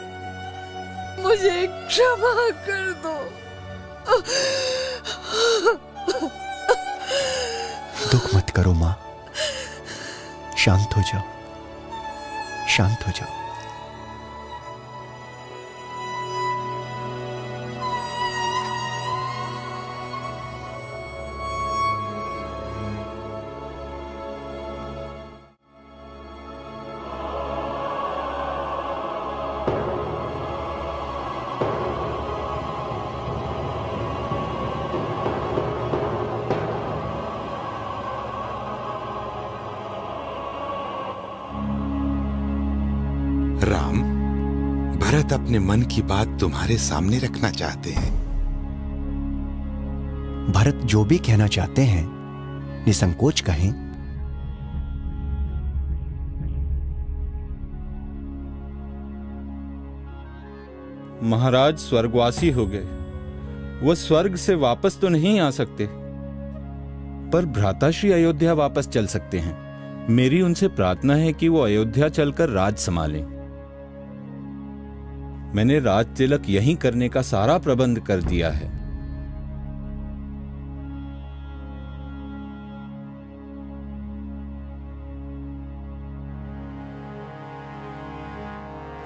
Speaker 11: मुझे क्षमा कर दो।
Speaker 14: दुख मत करो मां, शांत हो जाओ, शांत हो जाओ।
Speaker 8: राम, भरत अपने मन की बात तुम्हारे सामने रखना चाहते हैं।
Speaker 14: भरत जो भी कहना चाहते हैं निसंकोच कहें।
Speaker 15: महाराज स्वर्गवासी हो गए, वो स्वर्ग से वापस तो नहीं आ सकते, पर भ्राताश्री अयोध्या वापस चल सकते हैं। मेरी उनसे प्रार्थना है कि वो अयोध्या चलकर राज संभालें। मैंने राज तिलक यहीं करने का सारा प्रबंध कर दिया है।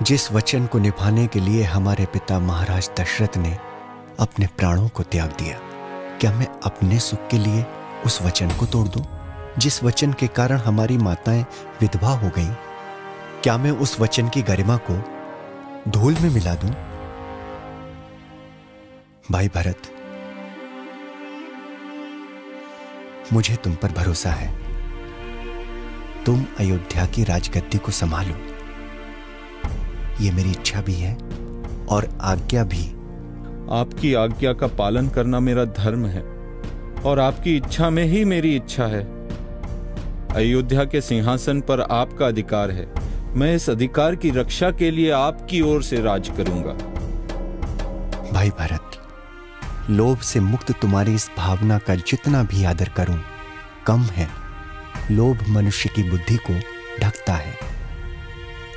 Speaker 14: जिस वचन को निभाने के लिए हमारे पिता महाराज दशरथ ने अपने प्राणों को त्याग दिया, क्या मैं अपने सुख के लिए उस वचन को तोड़ दूं? जिस वचन के कारण हमारी माताएं विधवा हो गईं, क्या मैं उस वचन की गरिमा को धूल में मिला दूं? भाई भरत, मुझे तुम पर भरोसा है। तुम अयोध्या की राजगद्दी को संभालो, ये मेरी इच्छा भी है और आज्ञा भी।
Speaker 15: आपकी आज्ञा का पालन करना मेरा धर्म है और आपकी इच्छा में ही मेरी इच्छा है। अयोध्या के सिंहासन पर आपका अधिकार है। मैं इस अधिकार की रक्षा के लिए आपकी ओर से राज करूंगा।
Speaker 14: भाई भरत, लोभ से मुक्त तुम्हारी इस भावना का जितना भी आदर करूं कम है। लोभ मनुष्य की बुद्धि को ढकता है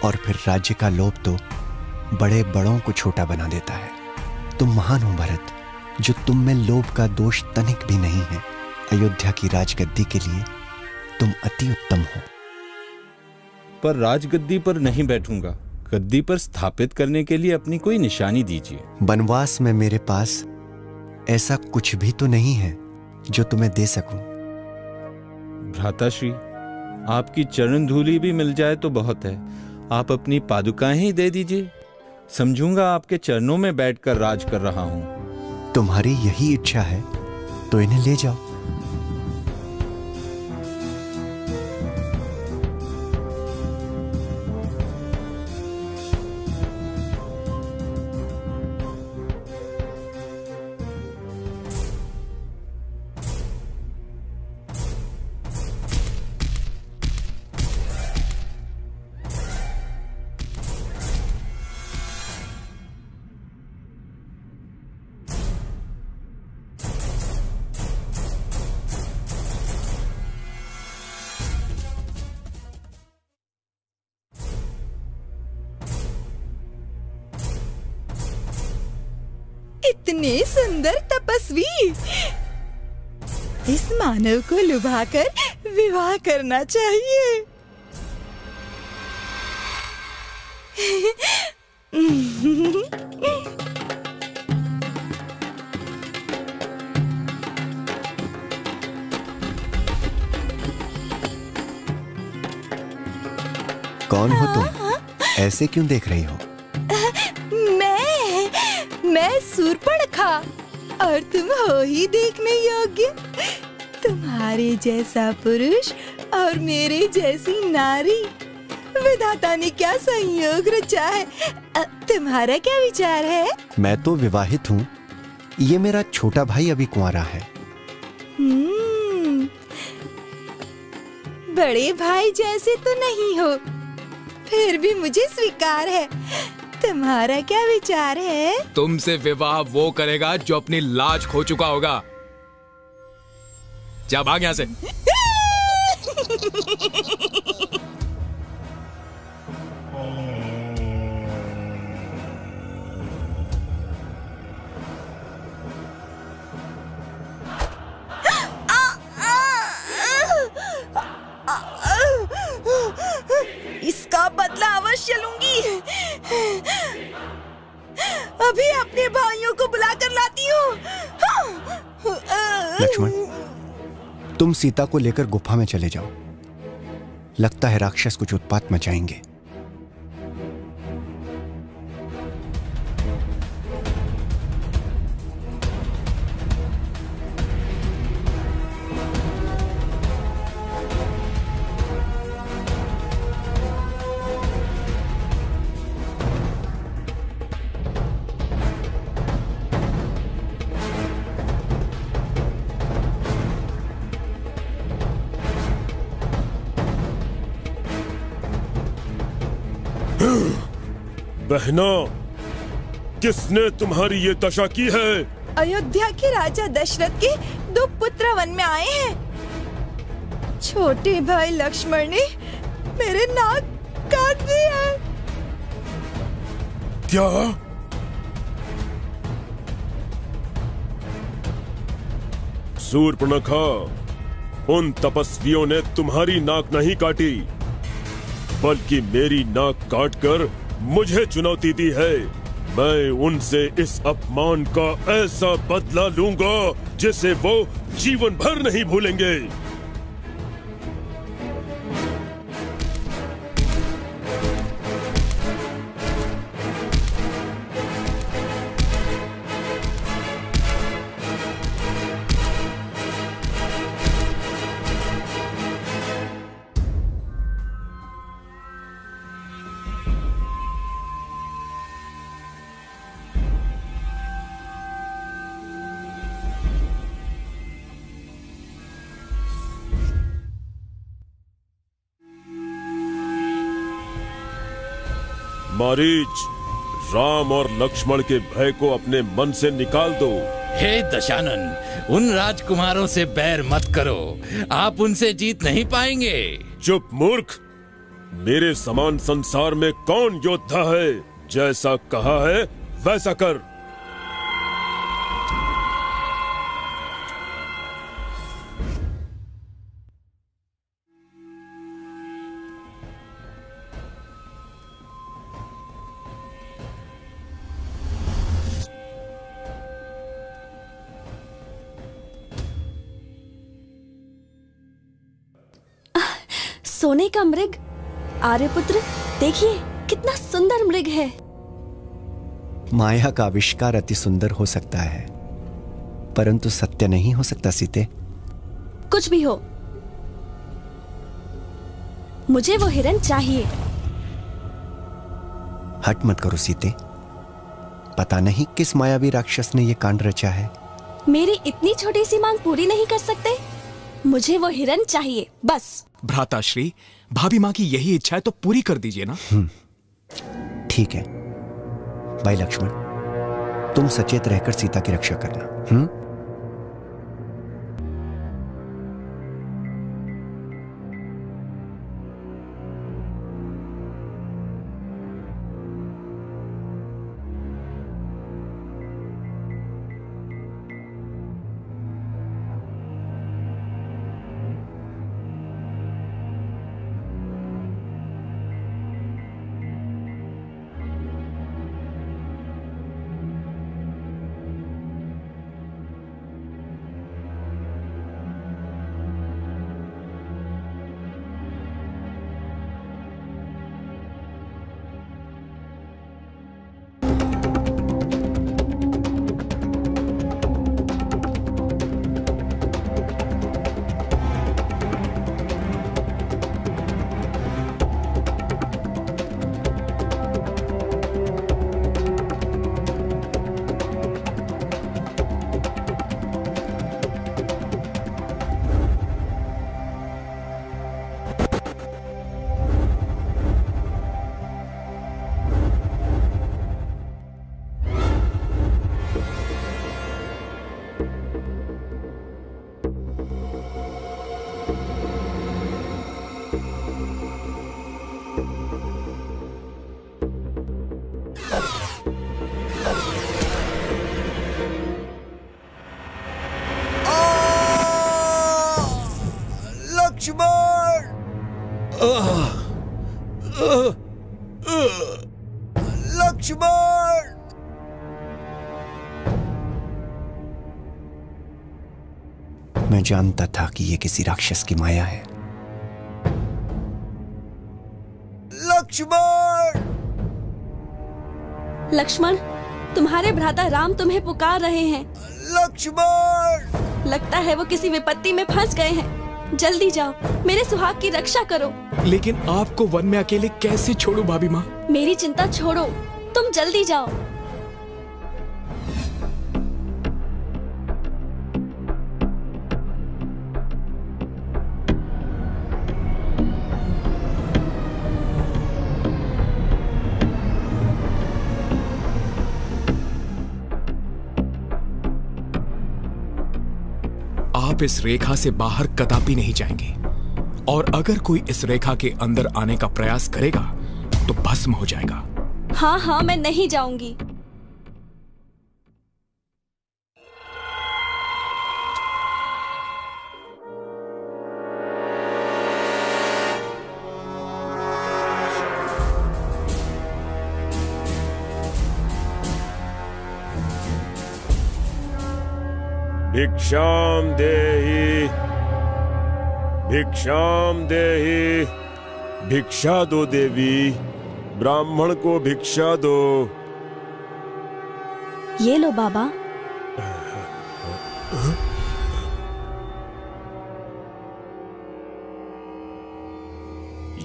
Speaker 14: और फिर राज्य का लोभ तो बड़े बड़ों को छोटा बना देता है। तुम महान हो भरत, जो तुम में लोभ का दोष तनिक भी नहीं है। अयोध्या की राजगद्दी के लिए तुम अति उत्तम हो।
Speaker 15: पर राजगद्दी पर नहीं बैठूंगा। गद्दी पर स्थापित करने के लिए अपनी कोई निशानी दीजिए।
Speaker 14: वनवास में मेरे पास ऐसा कुछ भी तो नहीं है जो तुम्हें दे सकूं।
Speaker 15: भ्राताश्री, आपकी चरण धूलि भी मिल जाए तो बहुत है। आप अपनी पादुकाएं ही दे दीजिए। समझूंगा आपके चरणों में बैठकर राज कर रहा हूं।
Speaker 14: तुम्हारी यही इच्छा है तो इन्हें ले जाओ।
Speaker 4: इतने सुंदर तपस्वी, इस मानव को लुभाकर विवाह करना चाहिए।
Speaker 14: कौन हो तुम? ऐसे क्यों देख रही हो?
Speaker 4: मैं सूर्पणखा, और तुम हो ही देखने योग्य। तुम्हारे जैसा पुरुष और मेरे जैसी नारी, विधाता ने क्या संयोग रचा है। तुम्हारा क्या विचार है?
Speaker 14: मैं तो विवाहित हूँ, ये मेरा छोटा भाई अभी कुंवारा है।
Speaker 4: बड़े भाई जैसे तो नहीं हो, फिर भी मुझे स्वीकार है। तुम्हारा क्या विचार है?
Speaker 13: तुमसे विवाह वो करेगा जो अपनी लाज खो चुका होगा। जा भाग यहाँ से।
Speaker 4: इसका बदला अवश्य लूंगी। अभी अपने भाइयों को बुलाकर लाती हूँ।
Speaker 14: लक्ष्मण, तुम सीता को लेकर गुफा में चले जाओ। लगता है राक्षस कुछ उत्पात मचाएंगे।
Speaker 9: बहना, किसने तुम्हारी ये दशा की है?
Speaker 4: अयोध्या के राजा दशरथ के 2 पुत्र वन में आए हैं। छोटे भाई लक्ष्मण ने मेरे नाक काट दिया।
Speaker 9: क्या? शूर्पणखा, उन तपस्वियों ने तुम्हारी नाक नहीं काटी, बल्कि मेरी नाक काटकर मुझे चुनौती दी है। मैं उनसे इस अपमान का ऐसा बदला लूंगा जिसे वो जीवन भर नहीं भूलेंगे। मारीच, राम और लक्ष्मण के भय को अपने मन से निकाल दो।
Speaker 20: हे दशानन, उन राजकुमारों से बैर मत करो, आप उनसे जीत नहीं पाएंगे।
Speaker 9: चुप मूर्ख, मेरे समान संसार में कौन योद्धा है? जैसा कहा है वैसा कर।
Speaker 10: सोने का मृग। आर्यपुत्र, देखिए कितना सुंदर मृग है।
Speaker 14: माया का आविष्कार अति सुंदर हो सकता है, परंतु सत्य नहीं हो सकता सीते।
Speaker 10: कुछ भी हो, मुझे वो हिरण चाहिए।
Speaker 14: हट मत करो सीते, पता नहीं किस मायावी राक्षस ने ये कांड रचा है।
Speaker 10: मेरी इतनी छोटी सी मांग पूरी नहीं कर सकते? मुझे वो हिरण चाहिए, बस।
Speaker 13: भ्राताश्री, भाभी माँ की यही इच्छा है तो पूरी कर दीजिए ना।
Speaker 14: ठीक है भाई लक्ष्मण, तुम सचेत रहकर सीता की रक्षा करना।
Speaker 2: लक्ष्मण!
Speaker 14: मैं जानता था कि ये किसी राक्षस की माया है।
Speaker 2: लक्ष्मण!
Speaker 10: लक्ष्मण, तुम्हारे भ्राता राम तुम्हें पुकार रहे हैं।
Speaker 2: लक्ष्मण!
Speaker 10: लगता है वो किसी विपत्ति में फंस गए हैं। जल्दी जाओ, मेरे सुहाग की रक्षा करो।
Speaker 13: लेकिन आपको वन में अकेले कैसे छोड़ूं भाभी माँ?
Speaker 10: मेरी चिंता छोड़ो, तुम जल्दी जाओ।
Speaker 13: आप इस रेखा से बाहर कदापि नहीं जाएंगे, और अगर कोई इस रेखा के अंदर आने का प्रयास करेगा तो भस्म हो जाएगा।
Speaker 10: हाँ हाँ, मैं नहीं जाऊंगी।
Speaker 9: भिक्षाम देहि, भिक्षाम देहि। भिक्षा दो देवी, ब्राह्मण को भिक्षा दो।
Speaker 10: ये लो बाबा।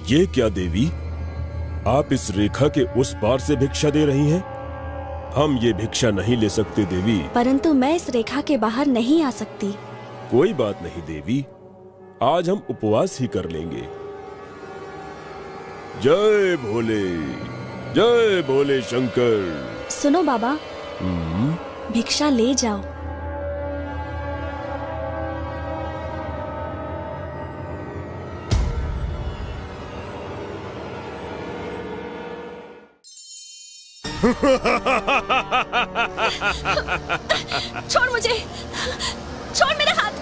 Speaker 9: ये क्या देवी, आप इस रेखा के उस पार से भिक्षा दे रही हैं? हम ये भिक्षा नहीं ले सकते देवी।
Speaker 10: परंतु मैं इस रेखा के बाहर नहीं आ सकती।
Speaker 9: कोई बात नहीं देवी, आज हम उपवास ही कर लेंगे। जय भोले, जय भोले शंकर।
Speaker 10: सुनो बाबा, भिक्षा ले जाओ। छोड़ मुझे, छोड़ मेरा हाथ,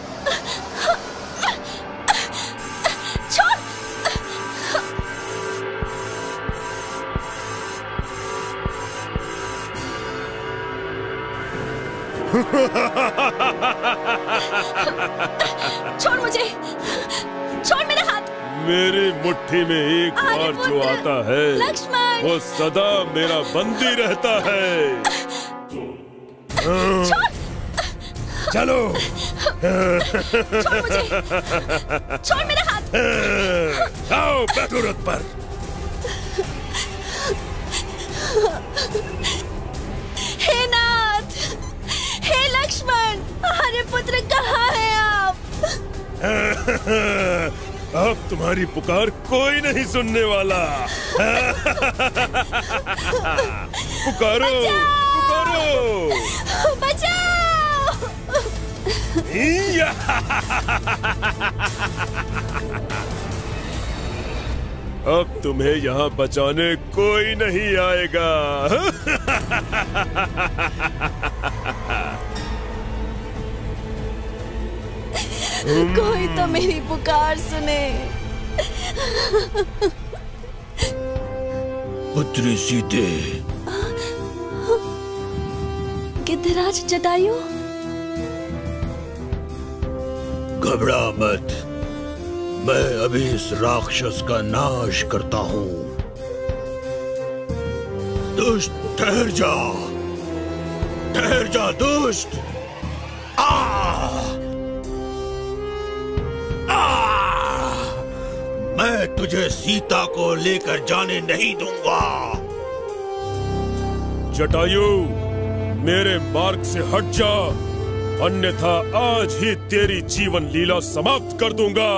Speaker 10: छोड़। छोड़ मुझे, छोड़ मेरा हाथ।
Speaker 9: मेरी मुट्ठी में एक बार जो आता है
Speaker 10: लक्ष्मण,
Speaker 9: वो सदा मेरा बंदी रहता है।
Speaker 10: छोड़।
Speaker 9: चलो।
Speaker 10: छोड़ मुझे, छोड़ मेरा हाथ।
Speaker 9: आओ बैठो रथ पर।
Speaker 10: हे नाथ, हे लक्ष्मण, हमारे पुत्र कहाँ हैं आप?
Speaker 9: अब तुम्हारी पुकार कोई नहीं सुनने वाला। पुकारो, पुकारो।
Speaker 10: बचाओ!
Speaker 9: अब तुम्हें यहाँ बचाने कोई नहीं आएगा।
Speaker 10: कोई तो मेरी पुकार सुने।
Speaker 18: पुत्री सीते।
Speaker 10: गिद्धराज जटायु।
Speaker 18: घबरा मत, मैं अभी इस राक्षस का नाश करता हूँ। दुष्ट ठहर जा, ठहर जा दुष्ट। मैं तुझे सीता को लेकर जाने नहीं दूंगा।
Speaker 9: जटायु, मेरे मार्ग से हट जा, अन्यथा आज ही तेरी जीवन लीला समाप्त कर दूंगा।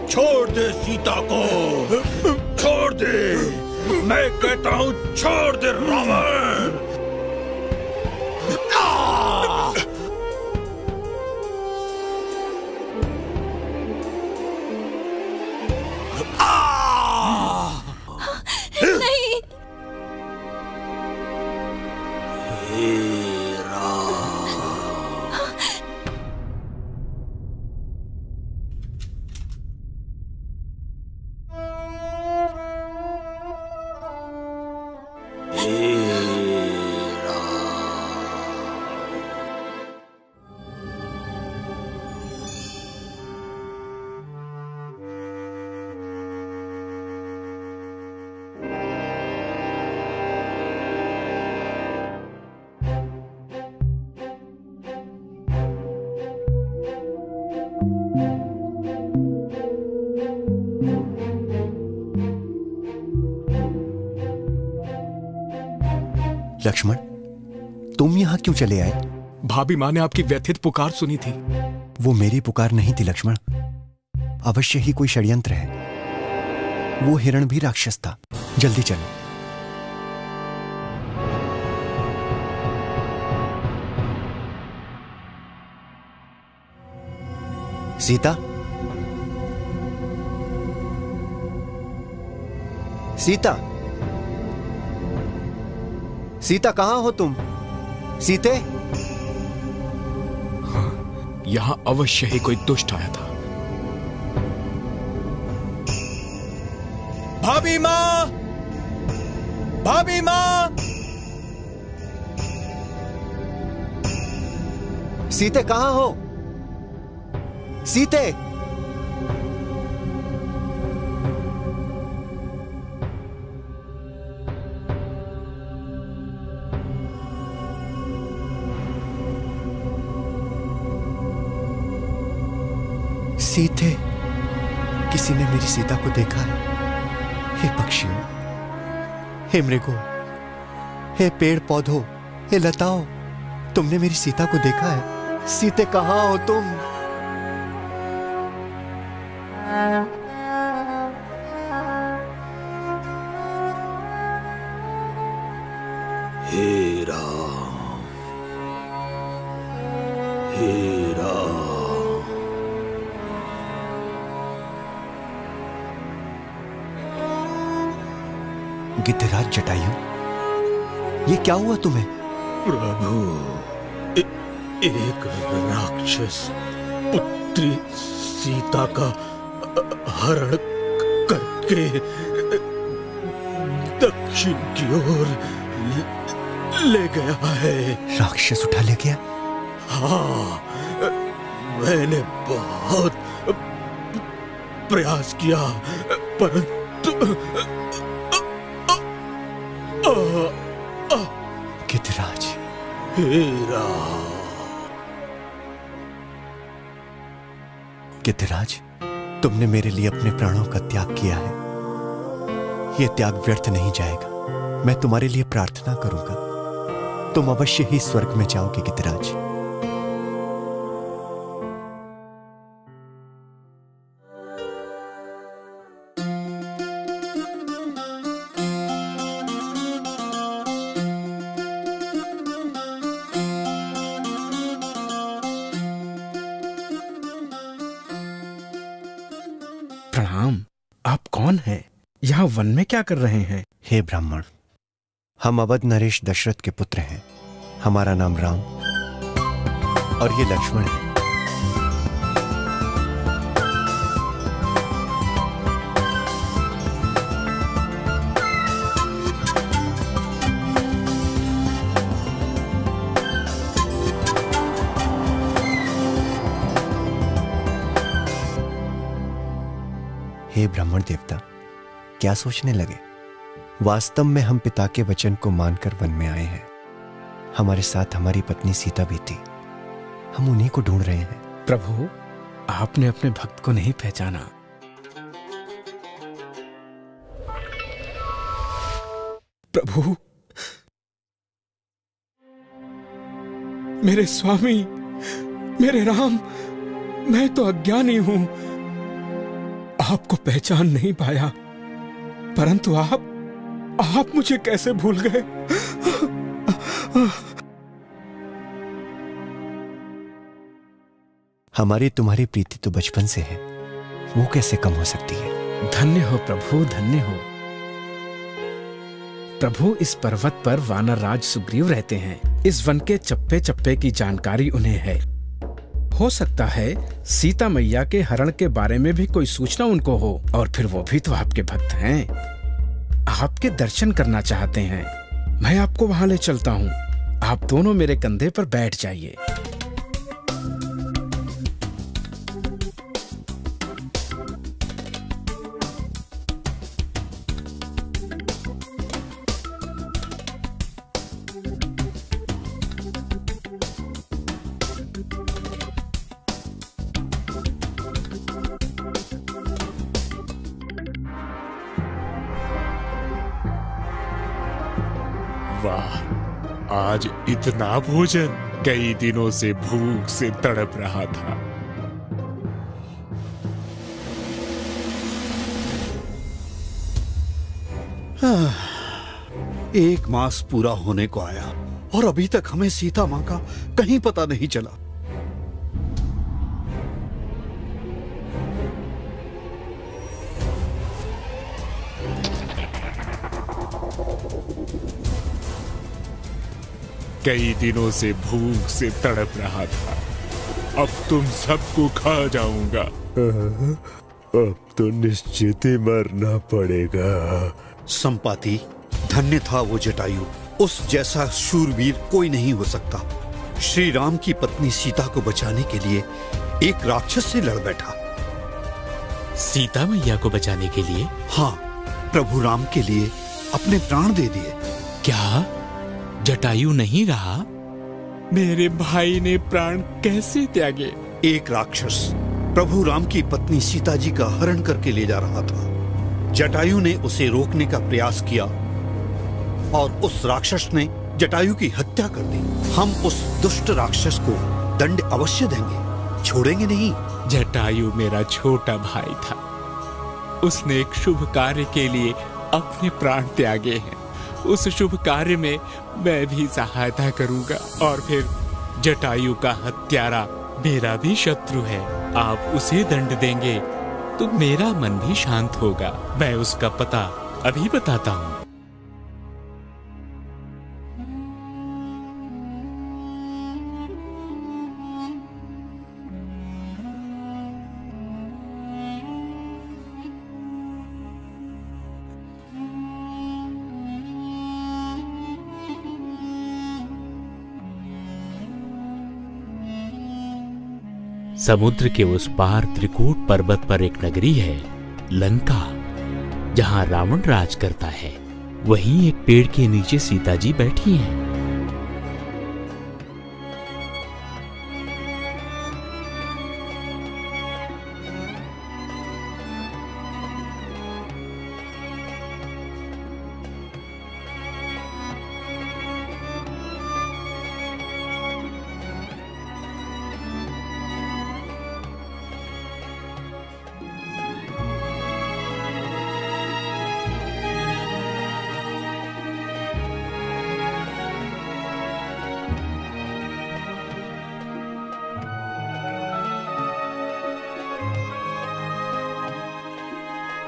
Speaker 18: छोड़ दे सीता को, छोड़ दे, मैं कहता हूँ छोड़ दे रावण।
Speaker 10: नहीं।
Speaker 14: लक्ष्मण, तुम यहां क्यों चले आए?
Speaker 13: भाभी माँ ने आपकी व्यथित पुकार सुनी थी।
Speaker 14: वो मेरी पुकार नहीं थी लक्ष्मण, अवश्य ही कोई षड्यंत्र है। वो हिरण भी राक्षस था। जल्दी चलो। सीता, सीता, सीता, कहां हो तुम? सीते?
Speaker 13: हाँ, यहां अवश्य ही कोई दुष्ट आया था।
Speaker 12: भाभी माँ, भाभी माँ।
Speaker 14: सीते कहां हो? सीते, सीते, किसी ने मेरी सीता को देखा है? हे पक्षियों, हे मृगों, हे पेड़ पौधों, हे लताओं, तुमने मेरी सीता को देखा है? सीते कहां हो तुम?
Speaker 18: हे राम, हे राम।
Speaker 14: गिद्धराज जटायु, ये क्या हुआ तुम्हें?
Speaker 18: प्रभु, एक राक्षस पुत्री सीता का हरण करके दक्षिण की ओर ले गया है।
Speaker 14: राक्षस उठा ले गया?
Speaker 18: हाँ, मैंने बहुत प्रयास किया, परंतु
Speaker 14: गिद्धराज,
Speaker 18: हे राम।
Speaker 14: गिद्धराज, तुमने मेरे लिए अपने प्राणों का त्याग किया है। यह त्याग व्यर्थ नहीं जाएगा। मैं तुम्हारे लिए प्रार्थना करूंगा। तुम अवश्य ही स्वर्ग में जाओगे गिद्धराज।
Speaker 21: प्रणाम। आप कौन हैं? यहाँ वन में क्या कर रहे हैं?
Speaker 14: हे ब्राह्मण, हम अवध नरेश दशरथ के पुत्र हैं। हमारा नाम राम और ये लक्ष्मण है। हे ब्राह्मण देवता, क्या सोचने लगे? वास्तव में हम पिता के वचन को मानकर वन में आए हैं। हमारे साथ हमारी पत्नी सीता भी थी। हम उन्हीं को ढूंढ रहे हैं।
Speaker 21: प्रभु, आपने अपने भक्त को नहीं पहचाना। प्रभु, मेरे स्वामी, मेरे राम, मैं तो अज्ञानी हूं, आपको पहचान नहीं पाया, परंतु आप मुझे कैसे भूल गए?
Speaker 14: हमारी तुम्हारी प्रीति तो बचपन से है, वो कैसे कम हो सकती है?
Speaker 21: धन्य हो प्रभु, धन्य हो। प्रभु, इस पर्वत पर वानर राज सुग्रीव रहते हैं। इस वन के चप्पे चप्पे की जानकारी उन्हें है। हो सकता है सीता मैया के हरण के बारे में भी कोई सूचना उनको हो, और फिर वो भी तो आपके भक्त हैं। आपके दर्शन करना चाहते हैं। मैं आपको वहां ले चलता हूं। आप दोनों मेरे कंधे पर बैठ जाइए।
Speaker 18: वाह,
Speaker 13: आज इतना भोजन, कई दिनों से भूख से तड़प रहा था।
Speaker 5: एक मास पूरा होने को आया और अभी तक हमें सीता मां का कहीं पता नहीं चला।
Speaker 13: कई दिनों से भूख से तड़प रहा था। अब तुम सबको खा जाऊंगा।
Speaker 9: अब तो निश्चित ही मरना पड़ेगा।
Speaker 5: संपाति, धन्य था वो जटायु। उस जैसा शूरवीर कोई नहीं हो सकता। श्री राम की पत्नी सीता को बचाने के लिए एक राक्षस से लड़ बैठा।
Speaker 20: सीता मैया को बचाने के लिए?
Speaker 5: हाँ, प्रभु राम के लिए अपने प्राण दे दिए।
Speaker 20: क्या जटायु नहीं रहा?
Speaker 13: मेरे भाई ने प्राण कैसे त्यागे?
Speaker 5: एक राक्षस प्रभु राम की पत्नी सीता जी का हरण करके ले जा रहा था। जटायु ने उसे रोकने का प्रयास किया और उस राक्षस ने जटायु की हत्या कर दी। हम उस दुष्ट राक्षस को दंड अवश्य देंगे, छोड़ेंगे नहीं।
Speaker 13: जटायु मेरा छोटा भाई था। उसने एक शुभ कार्य के लिए अपने प्राण त्यागे हैं। उस शुभ कार्य में मैं भी सहायता करूंगा। और फिर जटायु का हत्यारा मेरा भी शत्रु है। आप उसे दंड देंगे तो मेरा मन भी शांत होगा। मैं उसका पता अभी बताता हूँ।
Speaker 20: समुद्र के उस पार त्रिकूट पर्वत पर एक नगरी है, लंका, जहां रावण राज करता है। वहीं एक पेड़ के नीचे सीता जी बैठी हैं।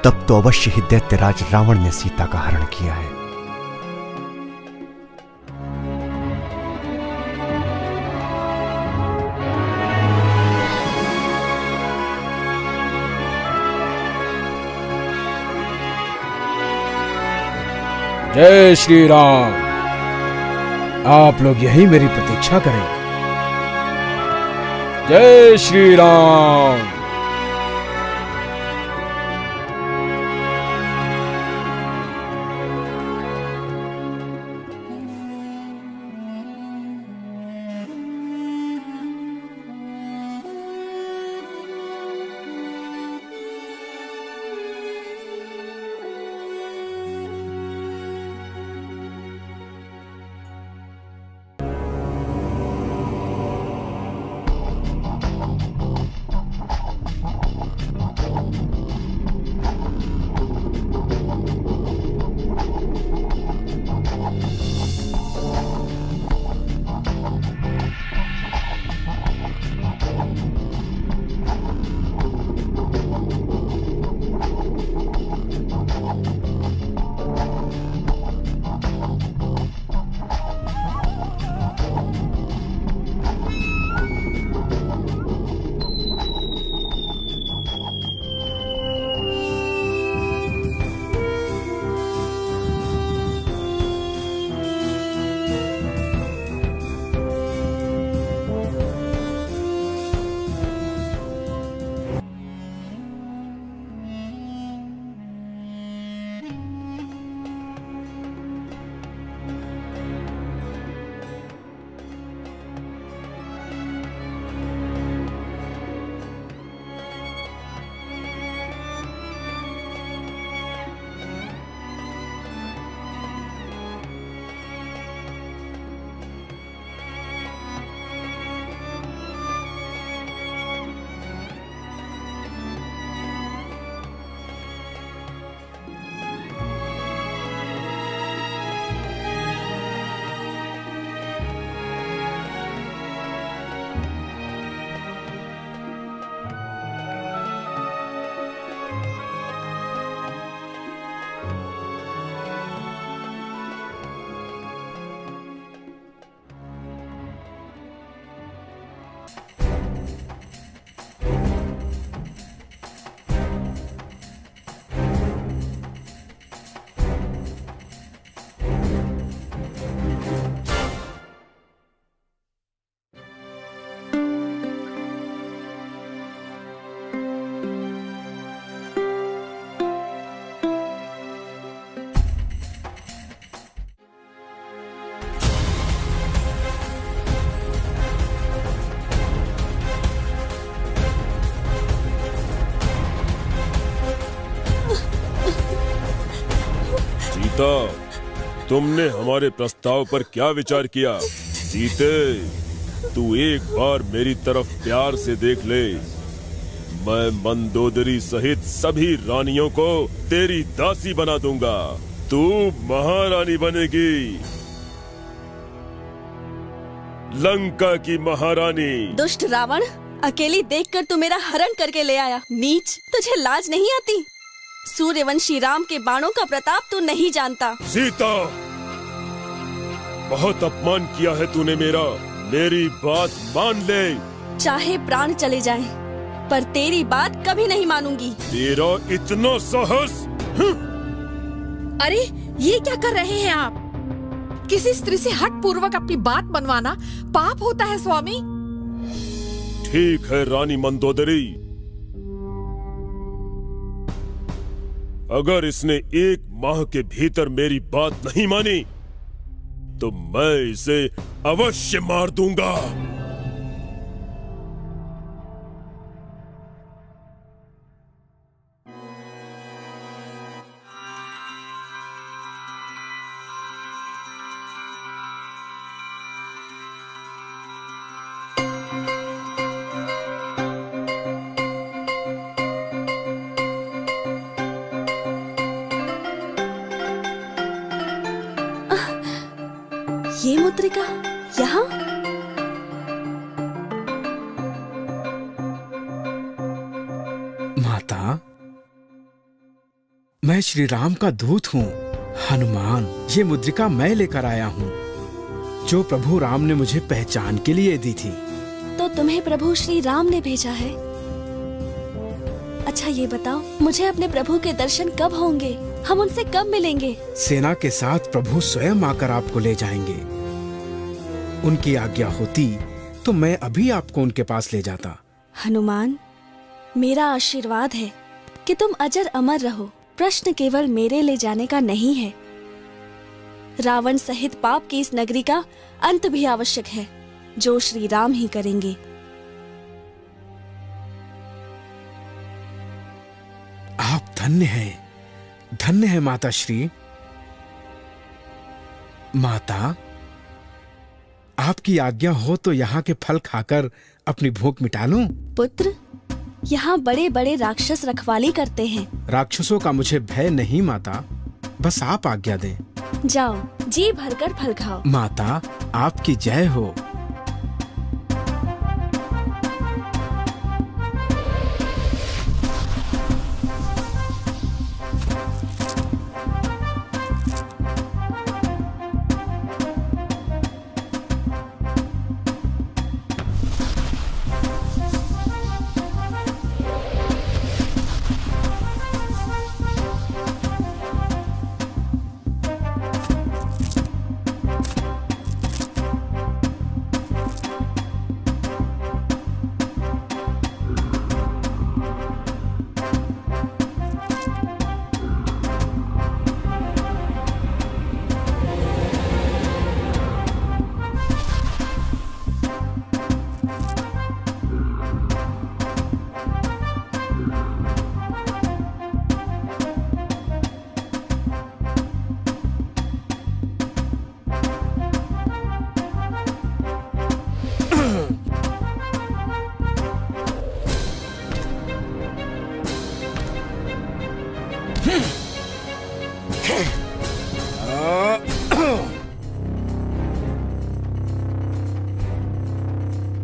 Speaker 14: तब तो अवश्य ही दैत्यराज रावण ने सीता का हरण किया है।
Speaker 21: जय श्री राम। आप लोग यही मेरी प्रतीक्षा करें। जय श्री राम।
Speaker 9: सीता, तुमने हमारे प्रस्ताव पर क्या विचार किया? सीते, तू एक बार मेरी तरफ प्यार से देख ले। मैं मंदोदरी सहित सभी रानियों को तेरी दासी बना दूंगा। तू महारानी बनेगी, लंका की महारानी।
Speaker 10: दुष्ट रावण, अकेली देखकर तू मेरा हरण करके ले आया। नीच, तुझे लाज नहीं आती? सूर्यवंशी राम के बाणों का प्रताप तू नहीं जानता।
Speaker 9: सीता, बहुत अपमान किया है तूने मेरा। मेरी बात मान ले।
Speaker 10: चाहे प्राण चले जाएं, पर तेरी बात कभी नहीं मानूंगी।
Speaker 9: तेरा इतना साहस?
Speaker 11: अरे ये क्या कर रहे हैं आप? किसी स्त्री से हठ पूर्वक अपनी बात मनवाना पाप होता है स्वामी।
Speaker 9: ठीक है रानी मंदोदरी, अगर इसने 1 माह के भीतर मेरी बात नहीं मानी तो मैं इसे अवश्य मार दूंगा।
Speaker 10: ये मुद्रिका यहाँ?
Speaker 21: माता, मैं श्री राम का दूत हूँ, हनुमान। ये मुद्रिका मैं लेकर आया हूँ, जो प्रभु राम ने मुझे पहचान के लिए दी थी।
Speaker 10: तो तुम्हें प्रभु श्री राम ने भेजा है? अच्छा ये बताओ, मुझे अपने प्रभु के दर्शन कब होंगे? हम उनसे कब मिलेंगे?
Speaker 21: सेना के साथ प्रभु स्वयं आकर आपको ले जाएंगे। उनकी आज्ञा होती तो मैं अभी आपको उनके पास ले जाता।
Speaker 10: हनुमान, मेरा आशीर्वाद है कि तुम अजर अमर रहो। प्रश्न केवल मेरे ले जाने का नहीं है, रावण सहित पाप की इस नगरी का अंत भी आवश्यक है, जो श्री राम ही करेंगे।
Speaker 21: आप धन्य हैं, धन्य है माता श्री। माता, आपकी आज्ञा हो तो यहाँ के फल खाकर अपनी भूख मिटा लूं?
Speaker 10: पुत्र, यहाँ बड़े बड़े राक्षस रखवाली करते हैं।
Speaker 21: राक्षसों का मुझे भय नहीं माता, बस आप आज्ञा दें।
Speaker 10: जाओ, जी भरकर फल खाओ।
Speaker 21: माता, आपकी जय हो।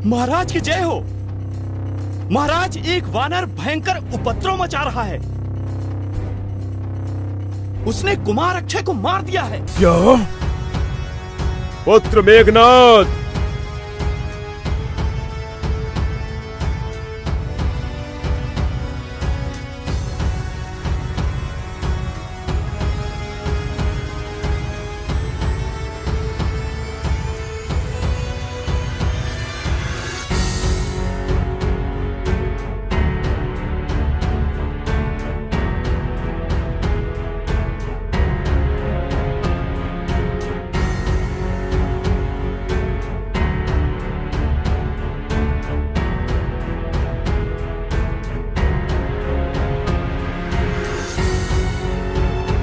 Speaker 12: महाराज की जय हो। महाराज, एक वानर भयंकर उपद्रव मचा रहा है। उसने कुमार अक्षय को मार दिया है।
Speaker 9: क्या? पुत्र मेघनाद,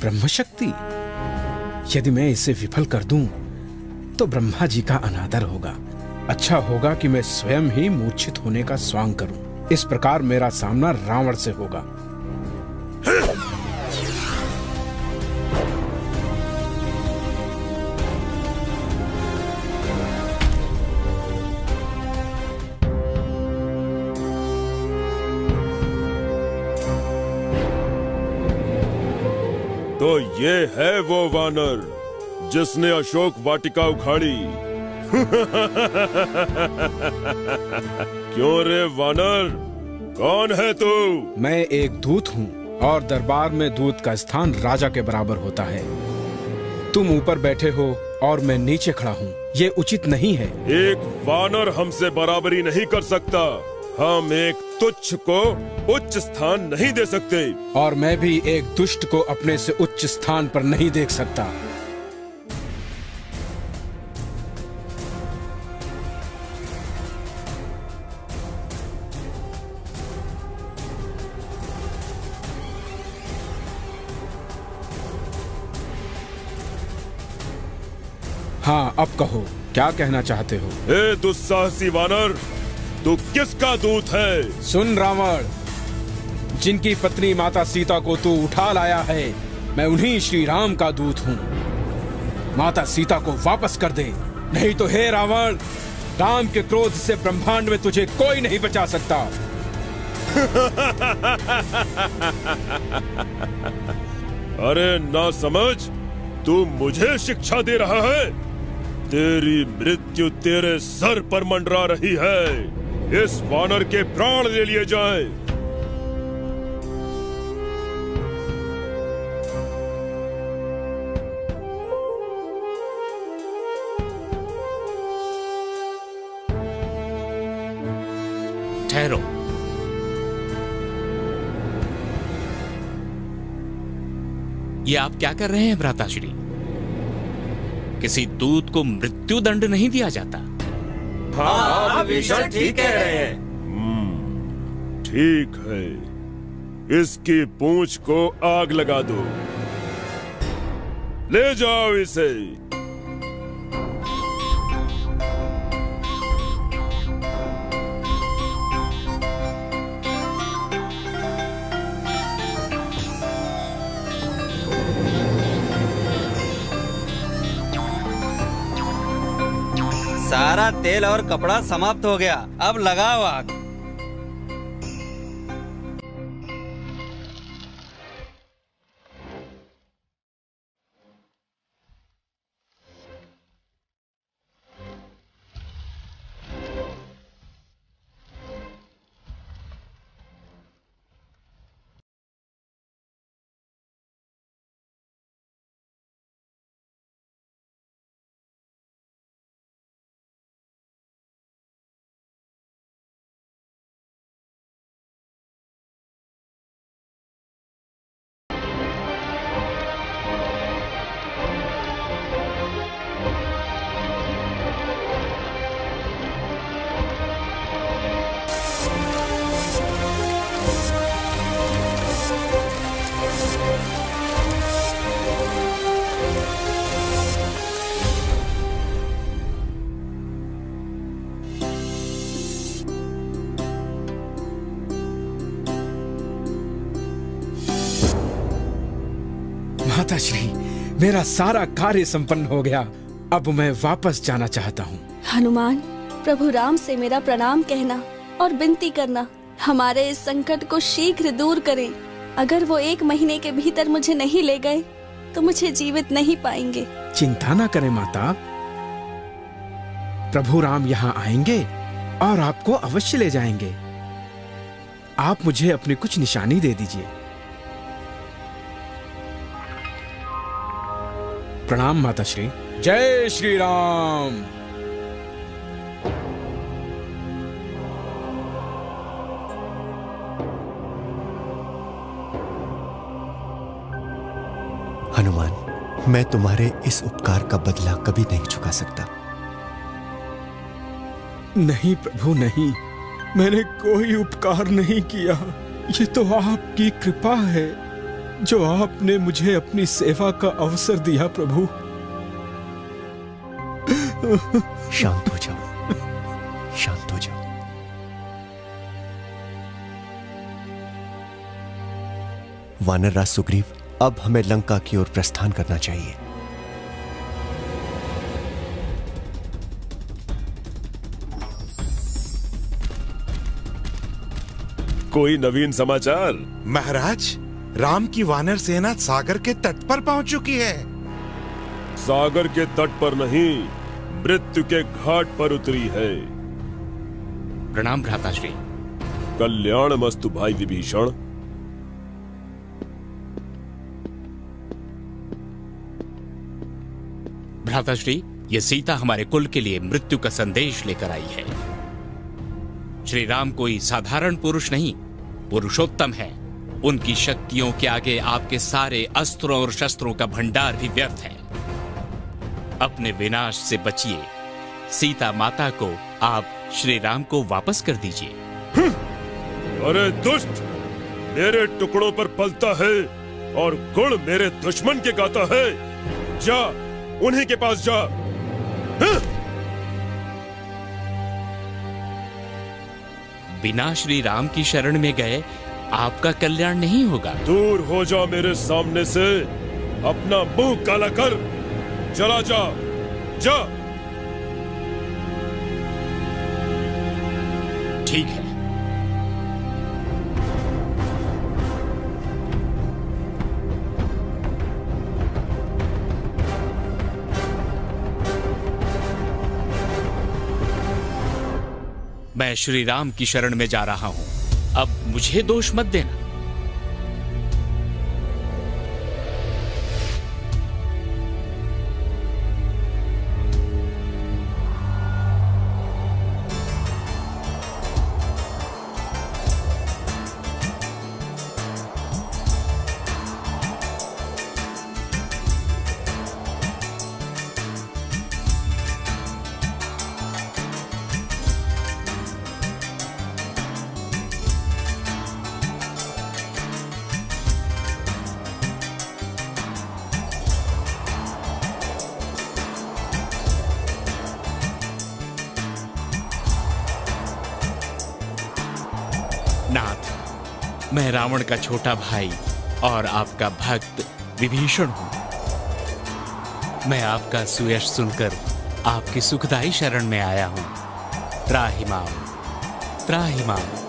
Speaker 21: ब्रह्मशक्ति, यदि मैं इसे विफल कर दूं, तो ब्रह्मा जी का अनादर होगा। अच्छा होगा कि मैं स्वयं ही मूर्छित होने का स्वांग करूं। इस प्रकार मेरा सामना रावण से होगा।
Speaker 9: तो ये है वो वानर जिसने अशोक वाटिका उखाड़ी। क्यों रे वानर, कौन है तू?
Speaker 21: मैं एक दूत हूँ और दरबार में दूत का स्थान राजा के बराबर होता है। तुम ऊपर बैठे हो और मैं नीचे खड़ा हूँ, ये उचित नहीं है।
Speaker 9: एक वानर हमसे बराबरी नहीं कर सकता। हम एक तुच्छ को उच्च स्थान नहीं दे सकते।
Speaker 21: और मैं भी एक दुष्ट को अपने से उच्च स्थान पर नहीं देख सकता। हाँ, अब कहो, क्या कहना चाहते हो?
Speaker 9: ए दुस्साहसी वानर, तू किसका दूत है?
Speaker 21: सुन रावण, जिनकी पत्नी माता सीता को तू उठा लाया है, मैं उन्हीं श्री राम का दूत हूँ। माता सीता को वापस कर दे, नहीं तो हे रावण, राम के क्रोध से ब्रह्मांड में तुझे कोई नहीं बचा सकता।
Speaker 9: अरे ना समझ, तू मुझे शिक्षा दे रहा है? तेरी मृत्यु तेरे सर पर मंडरा रही है। इस वानर के प्राण ले लिए जाएं।
Speaker 20: ठहरो। ये आप क्या कर रहे हैं भ्राताश्री? किसी दूत को मृत्यु दंड नहीं दिया जाता।
Speaker 16: हाँ, विभीषण ठीक कह रहे हैं।
Speaker 9: ठीक है, इसकी पूंछ को आग लगा दो। ले जाओ इसे।
Speaker 12: सारा तेल और कपड़ा समाप्त हो गया, अब लगाओ आग।
Speaker 21: माताश्री, मेरा सारा कार्य संपन्न हो गया। अब मैं वापस जाना चाहता हूँ।
Speaker 10: हनुमान, प्रभु राम से मेरा प्रणाम कहना और विनती करना, हमारे इस संकट को शीघ्र दूर करें। अगर वो 1 महीने के भीतर मुझे नहीं ले गए तो मुझे जीवित नहीं पाएंगे।
Speaker 21: चिंता न करें माता, प्रभु राम यहाँ आएंगे और आपको अवश्य ले जाएंगे। आप मुझे अपनी कुछ निशानी दे दीजिए। प्रणाम माताश्री। जय श्री राम।
Speaker 14: हनुमान, मैं तुम्हारे इस उपकार का बदला कभी नहीं चुका सकता।
Speaker 21: नहीं प्रभु, नहीं, मैंने कोई उपकार नहीं किया। ये तो आपकी कृपा है जो आपने मुझे अपनी सेवा का अवसर दिया। प्रभु,
Speaker 14: शांत हो जाओ, शांत हो जाओ। वानरराज सुग्रीव, अब हमें लंका की ओर प्रस्थान करना चाहिए।
Speaker 9: कोई नवीन समाचार?
Speaker 8: महाराज, राम की वानर सेना सागर के तट पर पहुंच चुकी है।
Speaker 9: सागर के तट पर नहीं, मृत्यु के घाट पर उतरी है।
Speaker 20: प्रणाम भ्राताश्री।
Speaker 9: कल्याणमस्तु भाई विभीषण।
Speaker 20: भ्राताश्री, ये सीता हमारे कुल के लिए मृत्यु का संदेश लेकर आई है। श्री राम कोई साधारण पुरुष नहीं, पुरुषोत्तम है। उनकी शक्तियों के आगे आपके सारे अस्त्रों और शस्त्रों का भंडार भी व्यर्थ है। अपने विनाश से बचिए। सीता माता को आप श्री राम को वापस कर दीजिए।
Speaker 9: अरे दुष्ट, मेरे टुकड़ों पर पलता है और गुण मेरे दुश्मन के गाता है। जा, उन्हीं के पास जा।
Speaker 20: बिना श्री राम की शरण में गए आपका कल्याण नहीं होगा।
Speaker 9: दूर हो जा मेरे सामने से, अपना मुंह काला कर। चला जा, जा।
Speaker 20: ठीक है। मैं श्री राम की शरण में जा रहा हूं। अब मुझे दोष मत देना। नाथ, मैं रावण का छोटा भाई और आपका भक्त विभीषण हूं। मैं आपका सुयश सुनकर आपकी सुखदायी शरण में आया हूं। त्राहि माम, त्राहि माम।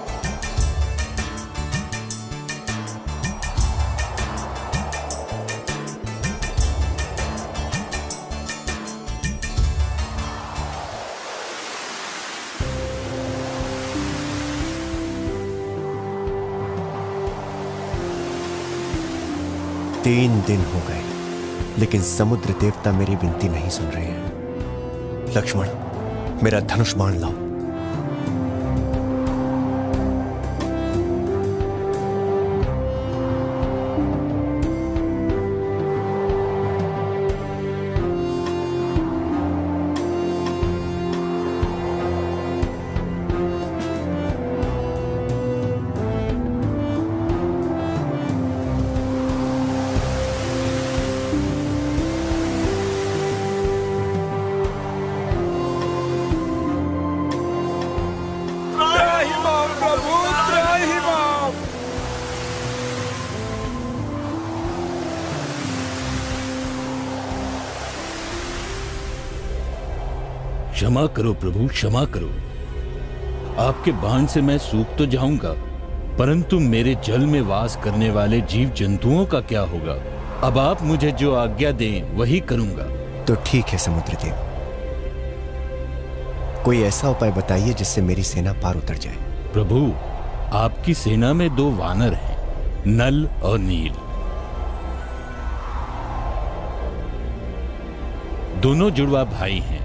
Speaker 14: तीन दिन हो गए, लेकिन समुद्र देवता मेरी विनती नहीं सुन रहे हैं। लक्ष्मण, मेरा धनुष बाण लाओ।
Speaker 18: क्षमा करो प्रभु, क्षमा करो। आपके बाण से मैं सूख तो जाऊंगा, परंतु मेरे जल में वास करने वाले जीव जंतुओं का क्या होगा? अब आप मुझे जो आज्ञा दें वही करूंगा।
Speaker 14: तो ठीक है समुद्रदेव, कोई ऐसा उपाय बताइए जिससे मेरी सेना पार उतर जाए।
Speaker 18: प्रभु, आपकी सेना में दो वानर हैं, नल और नील। दोनों जुड़वा भाई हैं।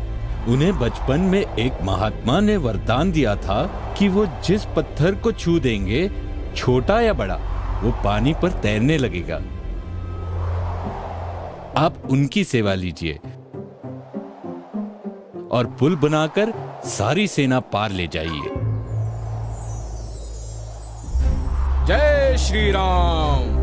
Speaker 18: उन्हें बचपन में एक महात्मा ने वरदान दिया था कि वो जिस पत्थर को छू देंगे, छोटा या बड़ा, वो पानी पर तैरने लगेगा। आप उनकी सेवा लीजिए और पुल बनाकर सारी सेना पार ले जाइए।
Speaker 13: जय श्री राम।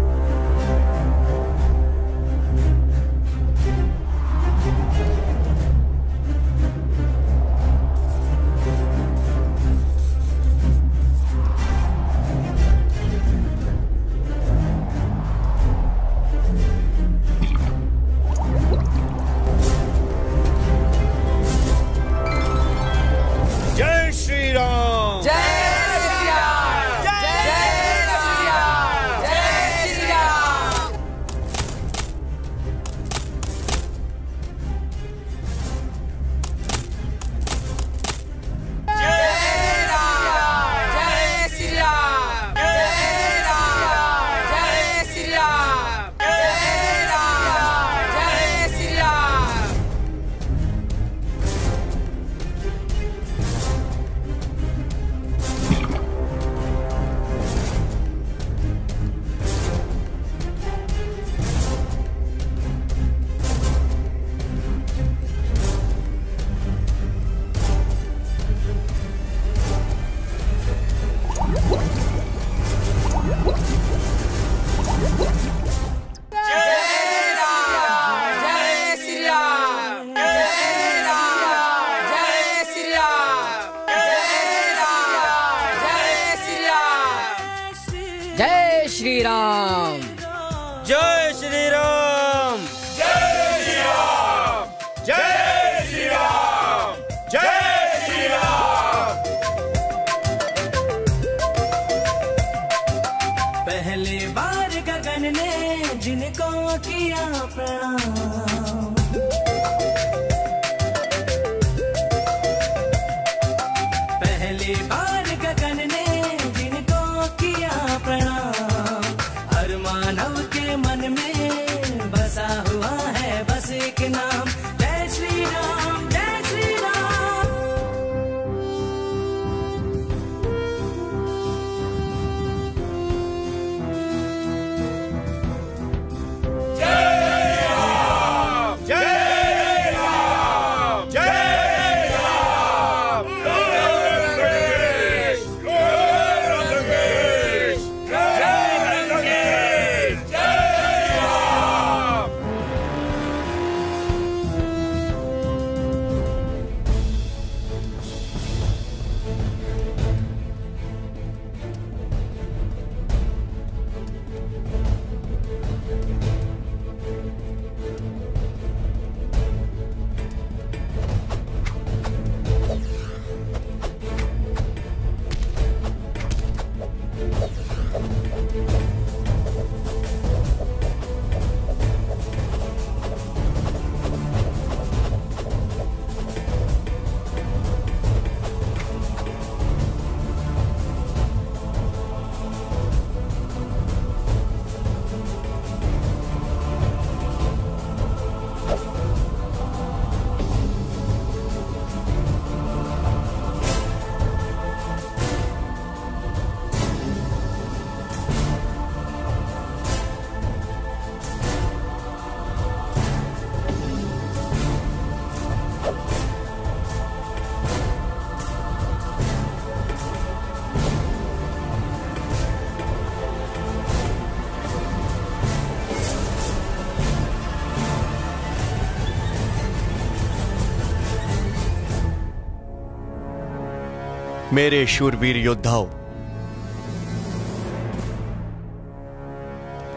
Speaker 14: मेरे शूरवीर योद्धाओं,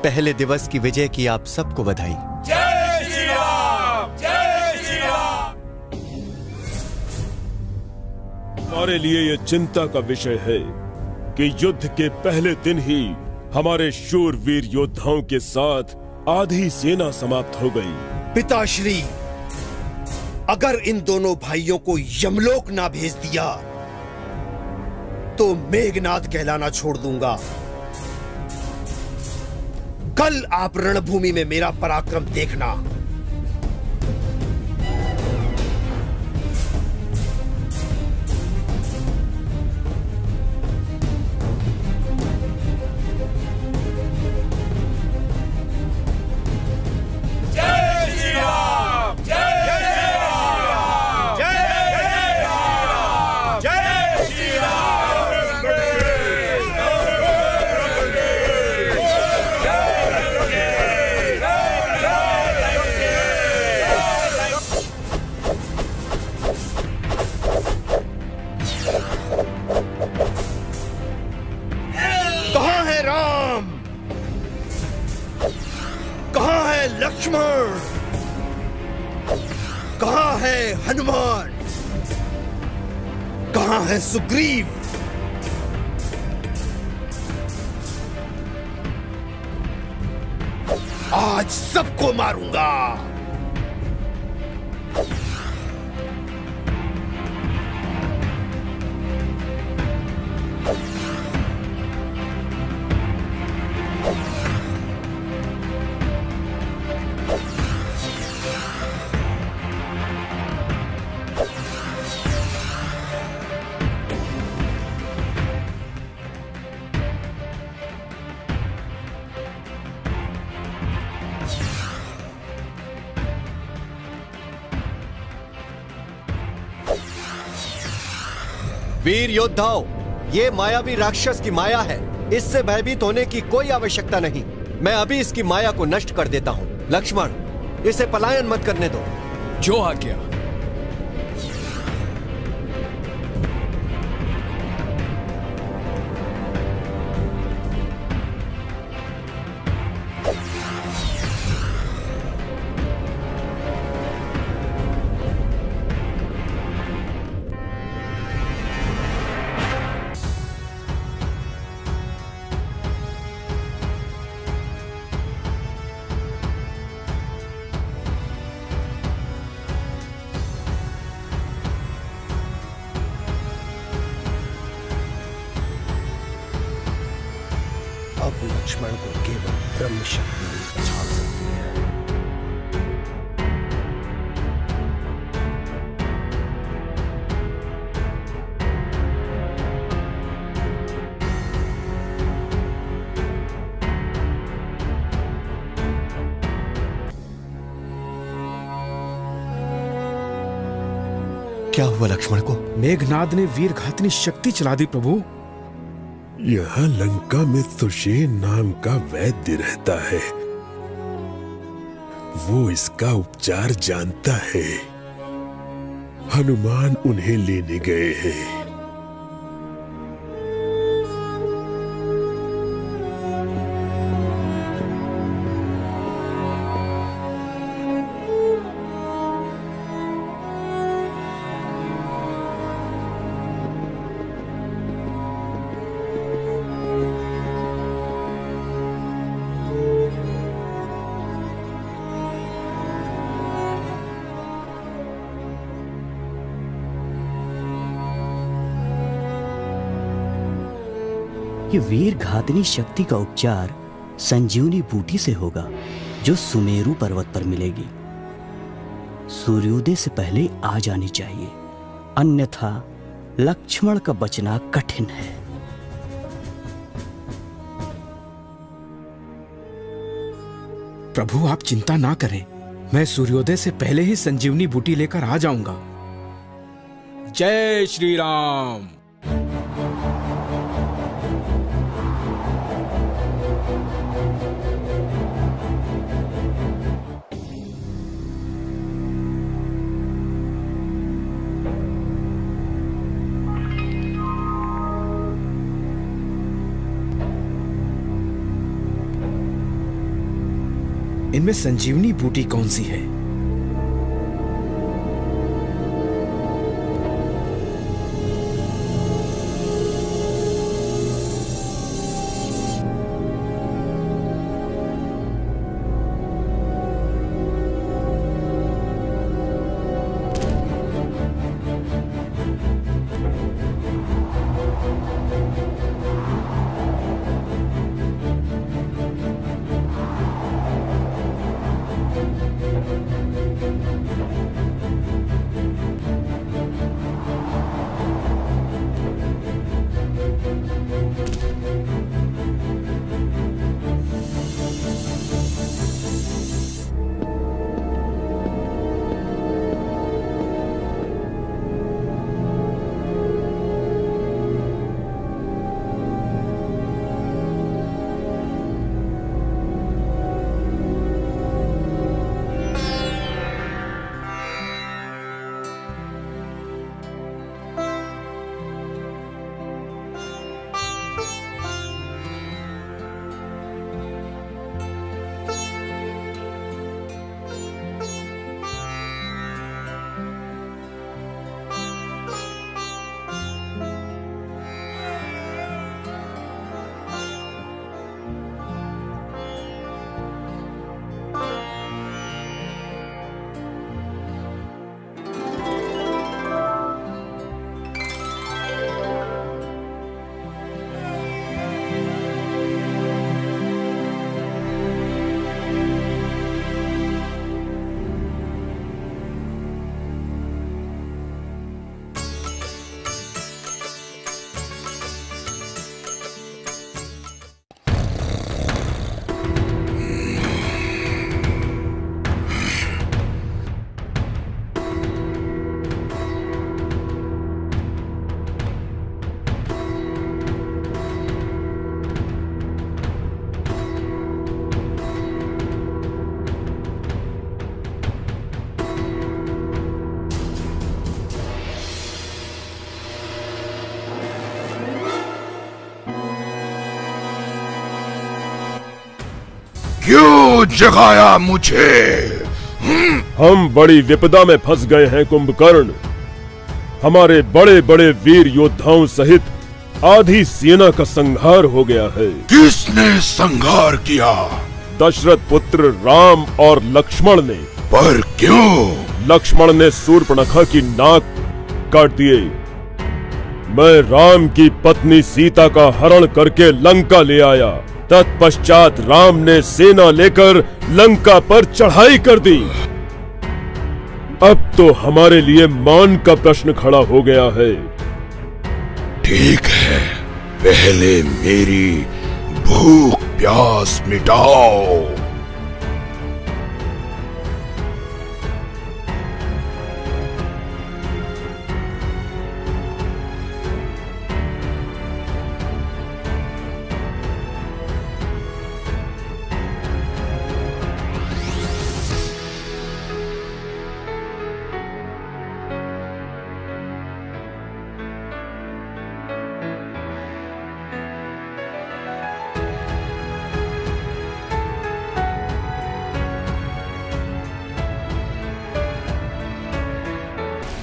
Speaker 14: पहले दिवस की विजय की आप सबको बधाई।
Speaker 16: जय श्री राम, जय श्री राम।
Speaker 9: हमारे लिए ये चिंता का विषय है कि युद्ध के पहले दिन ही हमारे शूरवीर योद्धाओं के साथ आधी सेना समाप्त हो गई।
Speaker 2: पिताश्री, अगर इन दोनों भाइयों को यमलोक ना भेज दिया तो मेघनाद कहलाना छोड़ दूंगा। कल आप रणभूमि में मेरा पराक्रम देखना। लक्ष्मण, कहां है हनुमान, कहां है सुग्रीव? आज सबको मारूंगा।
Speaker 14: वीर योद्धाओं, ये मायावी राक्षस की माया है। इससे भयभीत होने की कोई आवश्यकता नहीं। मैं अभी इसकी माया को नष्ट कर देता हूँ। लक्ष्मण, इसे पलायन मत करने दो।
Speaker 13: जो आज्ञा।
Speaker 2: अब लक्ष्मण को केवल ब्रह्म शक्ति बचा सकती है।
Speaker 14: क्या हुआ लक्ष्मण को?
Speaker 21: मेघनाद ने वीरघातनी शक्ति चला दी प्रभु।
Speaker 9: यहाँ लंका में सुषेण नाम का वैद्य रहता है। वो इसका उपचार जानता है। हनुमान उन्हें लेने गए हैं।
Speaker 1: ये वीर घातनी शक्ति का उपचार संजीवनी बूटी से होगा, जो सुमेरु पर्वत पर मिलेगी। सूर्योदय से पहले आ जानी चाहिए, अन्यथा लक्ष्मण का बचना कठिन है।
Speaker 21: प्रभु आप चिंता ना करें, मैं सूर्योदय से पहले ही संजीवनी बूटी लेकर आ जाऊंगा। जय श्री राम। इनमें संजीवनी बूटी कौन सी है?
Speaker 8: क्यों जगाया मुझे?
Speaker 9: हम बड़ी विपदा में फंस गए हैं कुंभकर्ण। हमारे बड़े बड़े वीर योद्धाओं सहित आधी सेना का संहार हो गया है।
Speaker 8: किसने संहार किया?
Speaker 9: दशरथ पुत्र राम और लक्ष्मण ने।
Speaker 8: पर क्यों?
Speaker 9: लक्ष्मण ने शूर्पणखा की नाक काट दिए। मैं राम की पत्नी सीता का हरण करके लंका ले आया। तत्पश्चात राम ने सेना लेकर लंका पर चढ़ाई कर दी। अब तो हमारे लिए मान का प्रश्न खड़ा हो गया है।
Speaker 8: ठीक है, पहले मेरी भूख प्यास मिटाओ।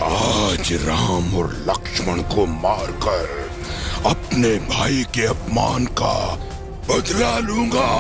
Speaker 8: आज राम और लक्ष्मण को मारकर अपने भाई के अपमान का बदला लूंगा।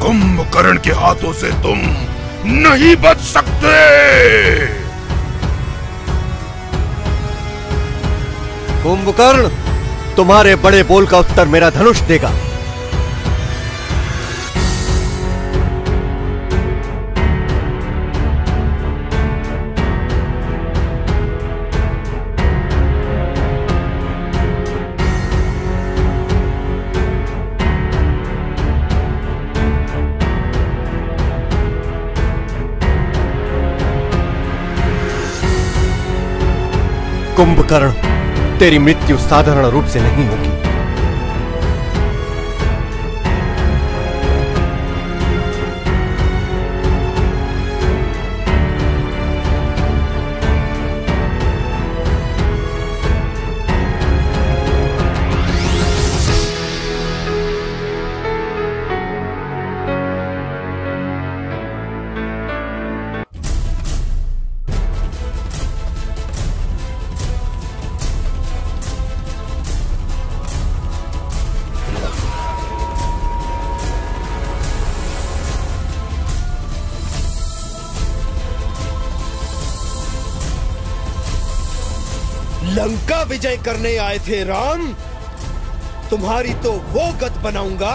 Speaker 8: कुंभकर्ण के हाथों से तुम नहीं बच सकते।
Speaker 14: कुंभकर्ण, तुम्हारे बड़े बोल का उत्तर मेरा धनुष देगा। कुंभकर्ण, तेरी मृत्यु साधारण रूप से नहीं होगी।
Speaker 7: लंका विजय करने आए थे राम। तुम्हारी तो वो गत बनाऊंगा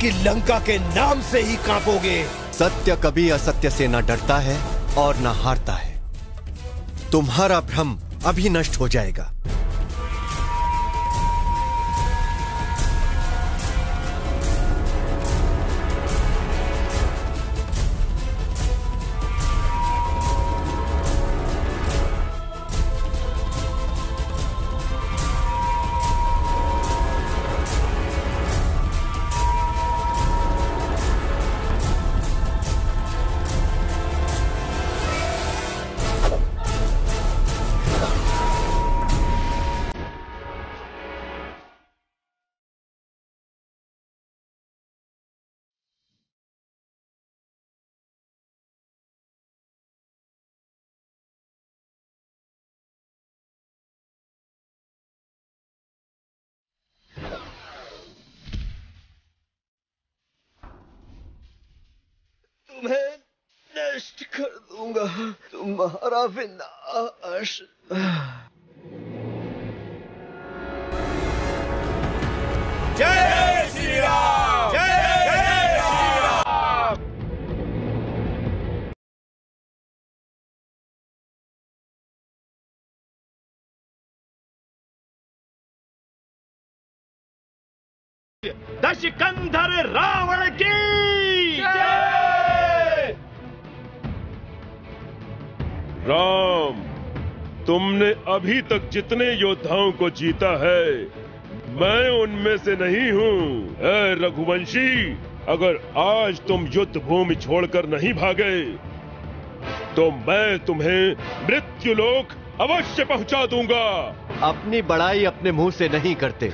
Speaker 7: कि लंका के नाम से ही कांपोगे।
Speaker 14: सत्य कभी असत्य से न डरता है और न हारता है। तुम्हारा भ्रम अभी नष्ट हो जाएगा।
Speaker 7: तुम्हें नष्ट कर दूंगा, तुम्हारा विनाश।
Speaker 16: जय श्री राम, जय श्री राम।
Speaker 9: दशकंधर रावण की राम, तुमने अभी तक जितने योद्धाओं को जीता है, मैं उनमें से नहीं हूँ। ऐ रघुवंशी, अगर आज तुम युद्ध भूमि छोड़कर नहीं भागे, तो मैं तुम्हें मृत्युलोक अवश्य पहुंचा दूंगा।
Speaker 14: अपनी बड़ाई अपने मुंह से नहीं करते।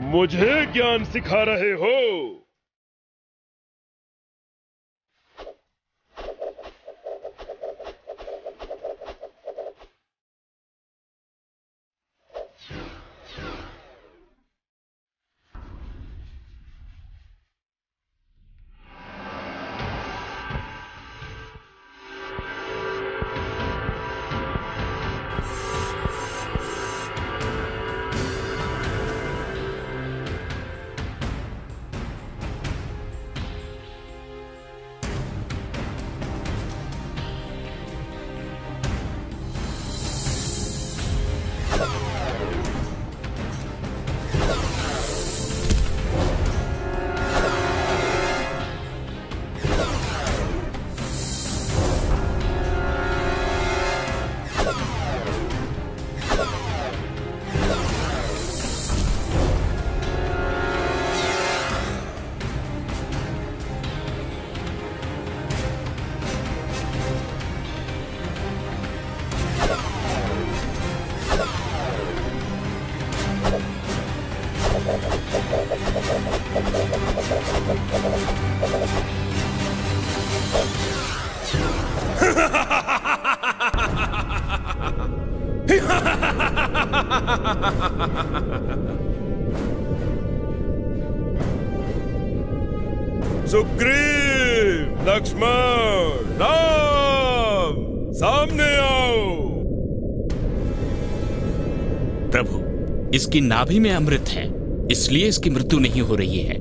Speaker 9: मुझे ज्ञान सिखा रहे हो। सुग्रीव, लक्ष्मण, राम, सामने आओ।
Speaker 20: प्रभु, इसकी नाभि में अमृत है, इसलिए इसकी मृत्यु नहीं हो रही है।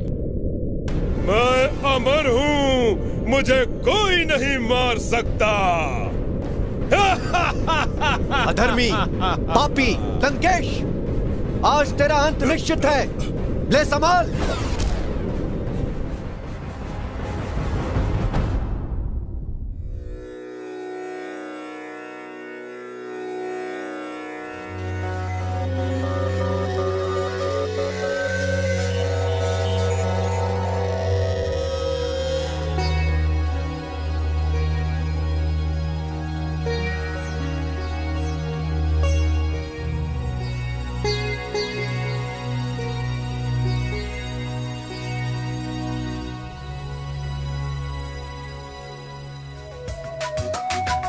Speaker 9: मैं अमर हूँ, मुझे कोई नहीं मार सकता।
Speaker 14: अधर्मी, पापी, लंकेश, आज तेरा अंत निश्चित है। ले संभाल।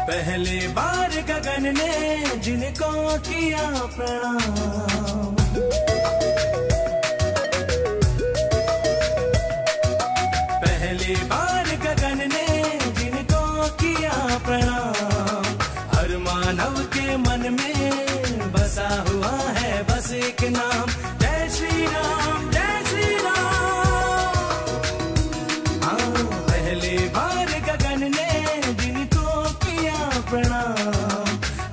Speaker 17: पहले बार गगन ने जिनको किया प्रणाम, पहले बार गगन ने जिनको किया प्रणाम, हर मानव के मन में बसा हुआ है बस एक नाम, जय श्री राम, जय श्री राम। हाँ, पहले बार गगन ने प्रणाम,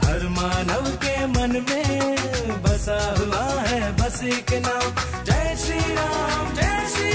Speaker 17: हर मानव के मन में बसा हुआ है बस एक नाम, जय श्री राम, जय श्री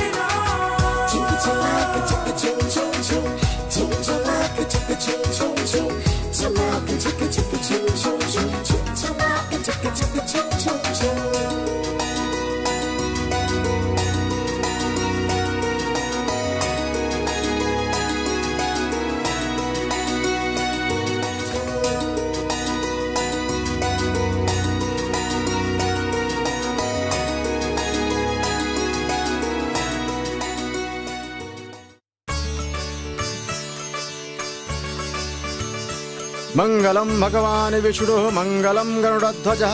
Speaker 22: मंगलम भगवान विष्णु, मंगलम गरुड़ध्वजः,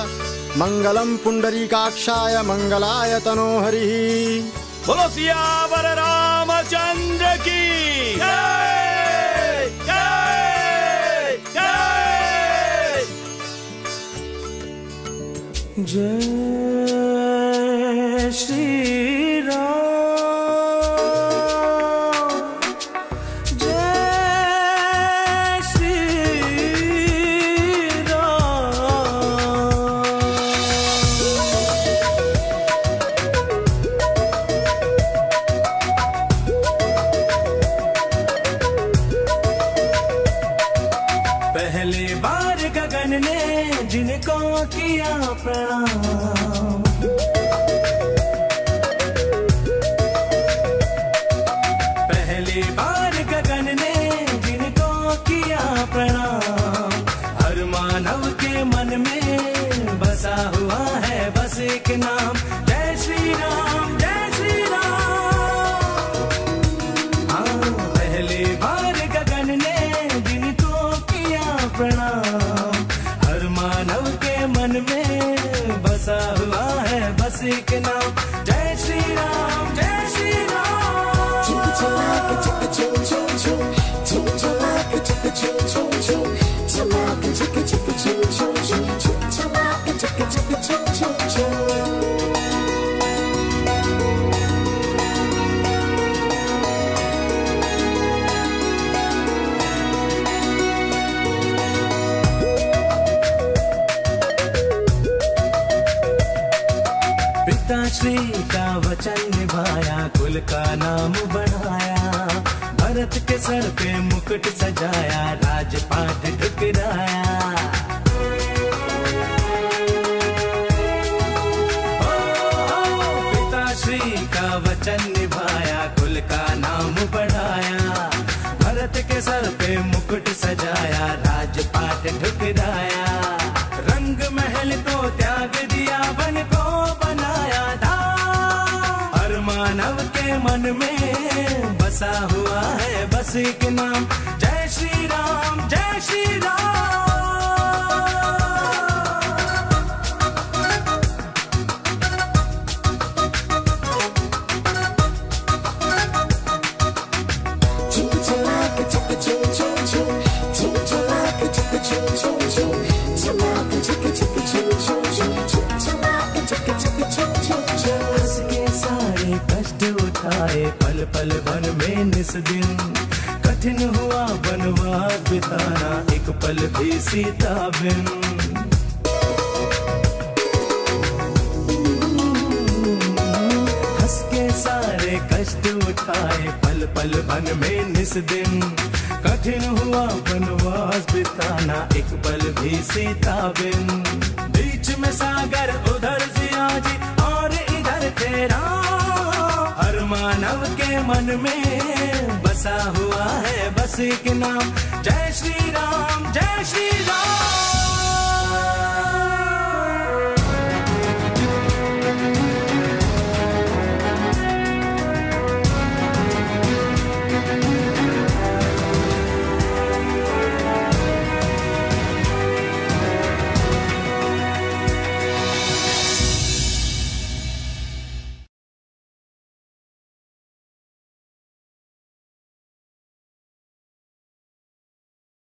Speaker 22: मंगलम पुंडरीकाक्षाय, मंगलाय तनोहरि।
Speaker 12: बोलो सियावर रामचंद्र की जय, जय, जय।
Speaker 17: जय श्री राम, जिनको किया प्रणाम, पहली बार गगन ने जिनको किया प्रणाम, हर मानव के मन में बसा हुआ है बस एक नाम, जय श्री राम, जय श्री राम। हाँ, पहली बार गगन ने जिनको किया प्रणाम, मानव के मन में बसा हुआ है बस एक नाम, जय श्री राम, जय श्री श्री का वचन निभाया, कुल का नाम बढ़ाया, भरत के सर पे मुकुट सजाया, राजपाट ठुकराया। पिताश्री का वचन निभाया, कुल का नाम बढ़ाया, भरत के सर पे मुकुट सजाया, राजपाट ठुकराया, रंग महल को त्याग दिया, वन को बनाया था, हर मानव के मन में बसा हुआ है बस एक नाम, जय श्री राम, जय Shri Ram.
Speaker 19: Choo choo choo choo choo choo choo choo choo choo choo choo choo choo choo choo
Speaker 17: पल पल वन में निस दिन, कठिन हुआ वनवास बिताना एक पल भी सीता बिन। हंस के सारे कष्ट उठाए पल पल वन में निस दिन, कठिन हुआ वनवास बिताना एक पल भी सीता बिन। बीच में सागर उधर सिया जी और इधर तेरा, हर मानव के मन में बसा हुआ है बस एक नाम, जय श्री राम जय श्री राम।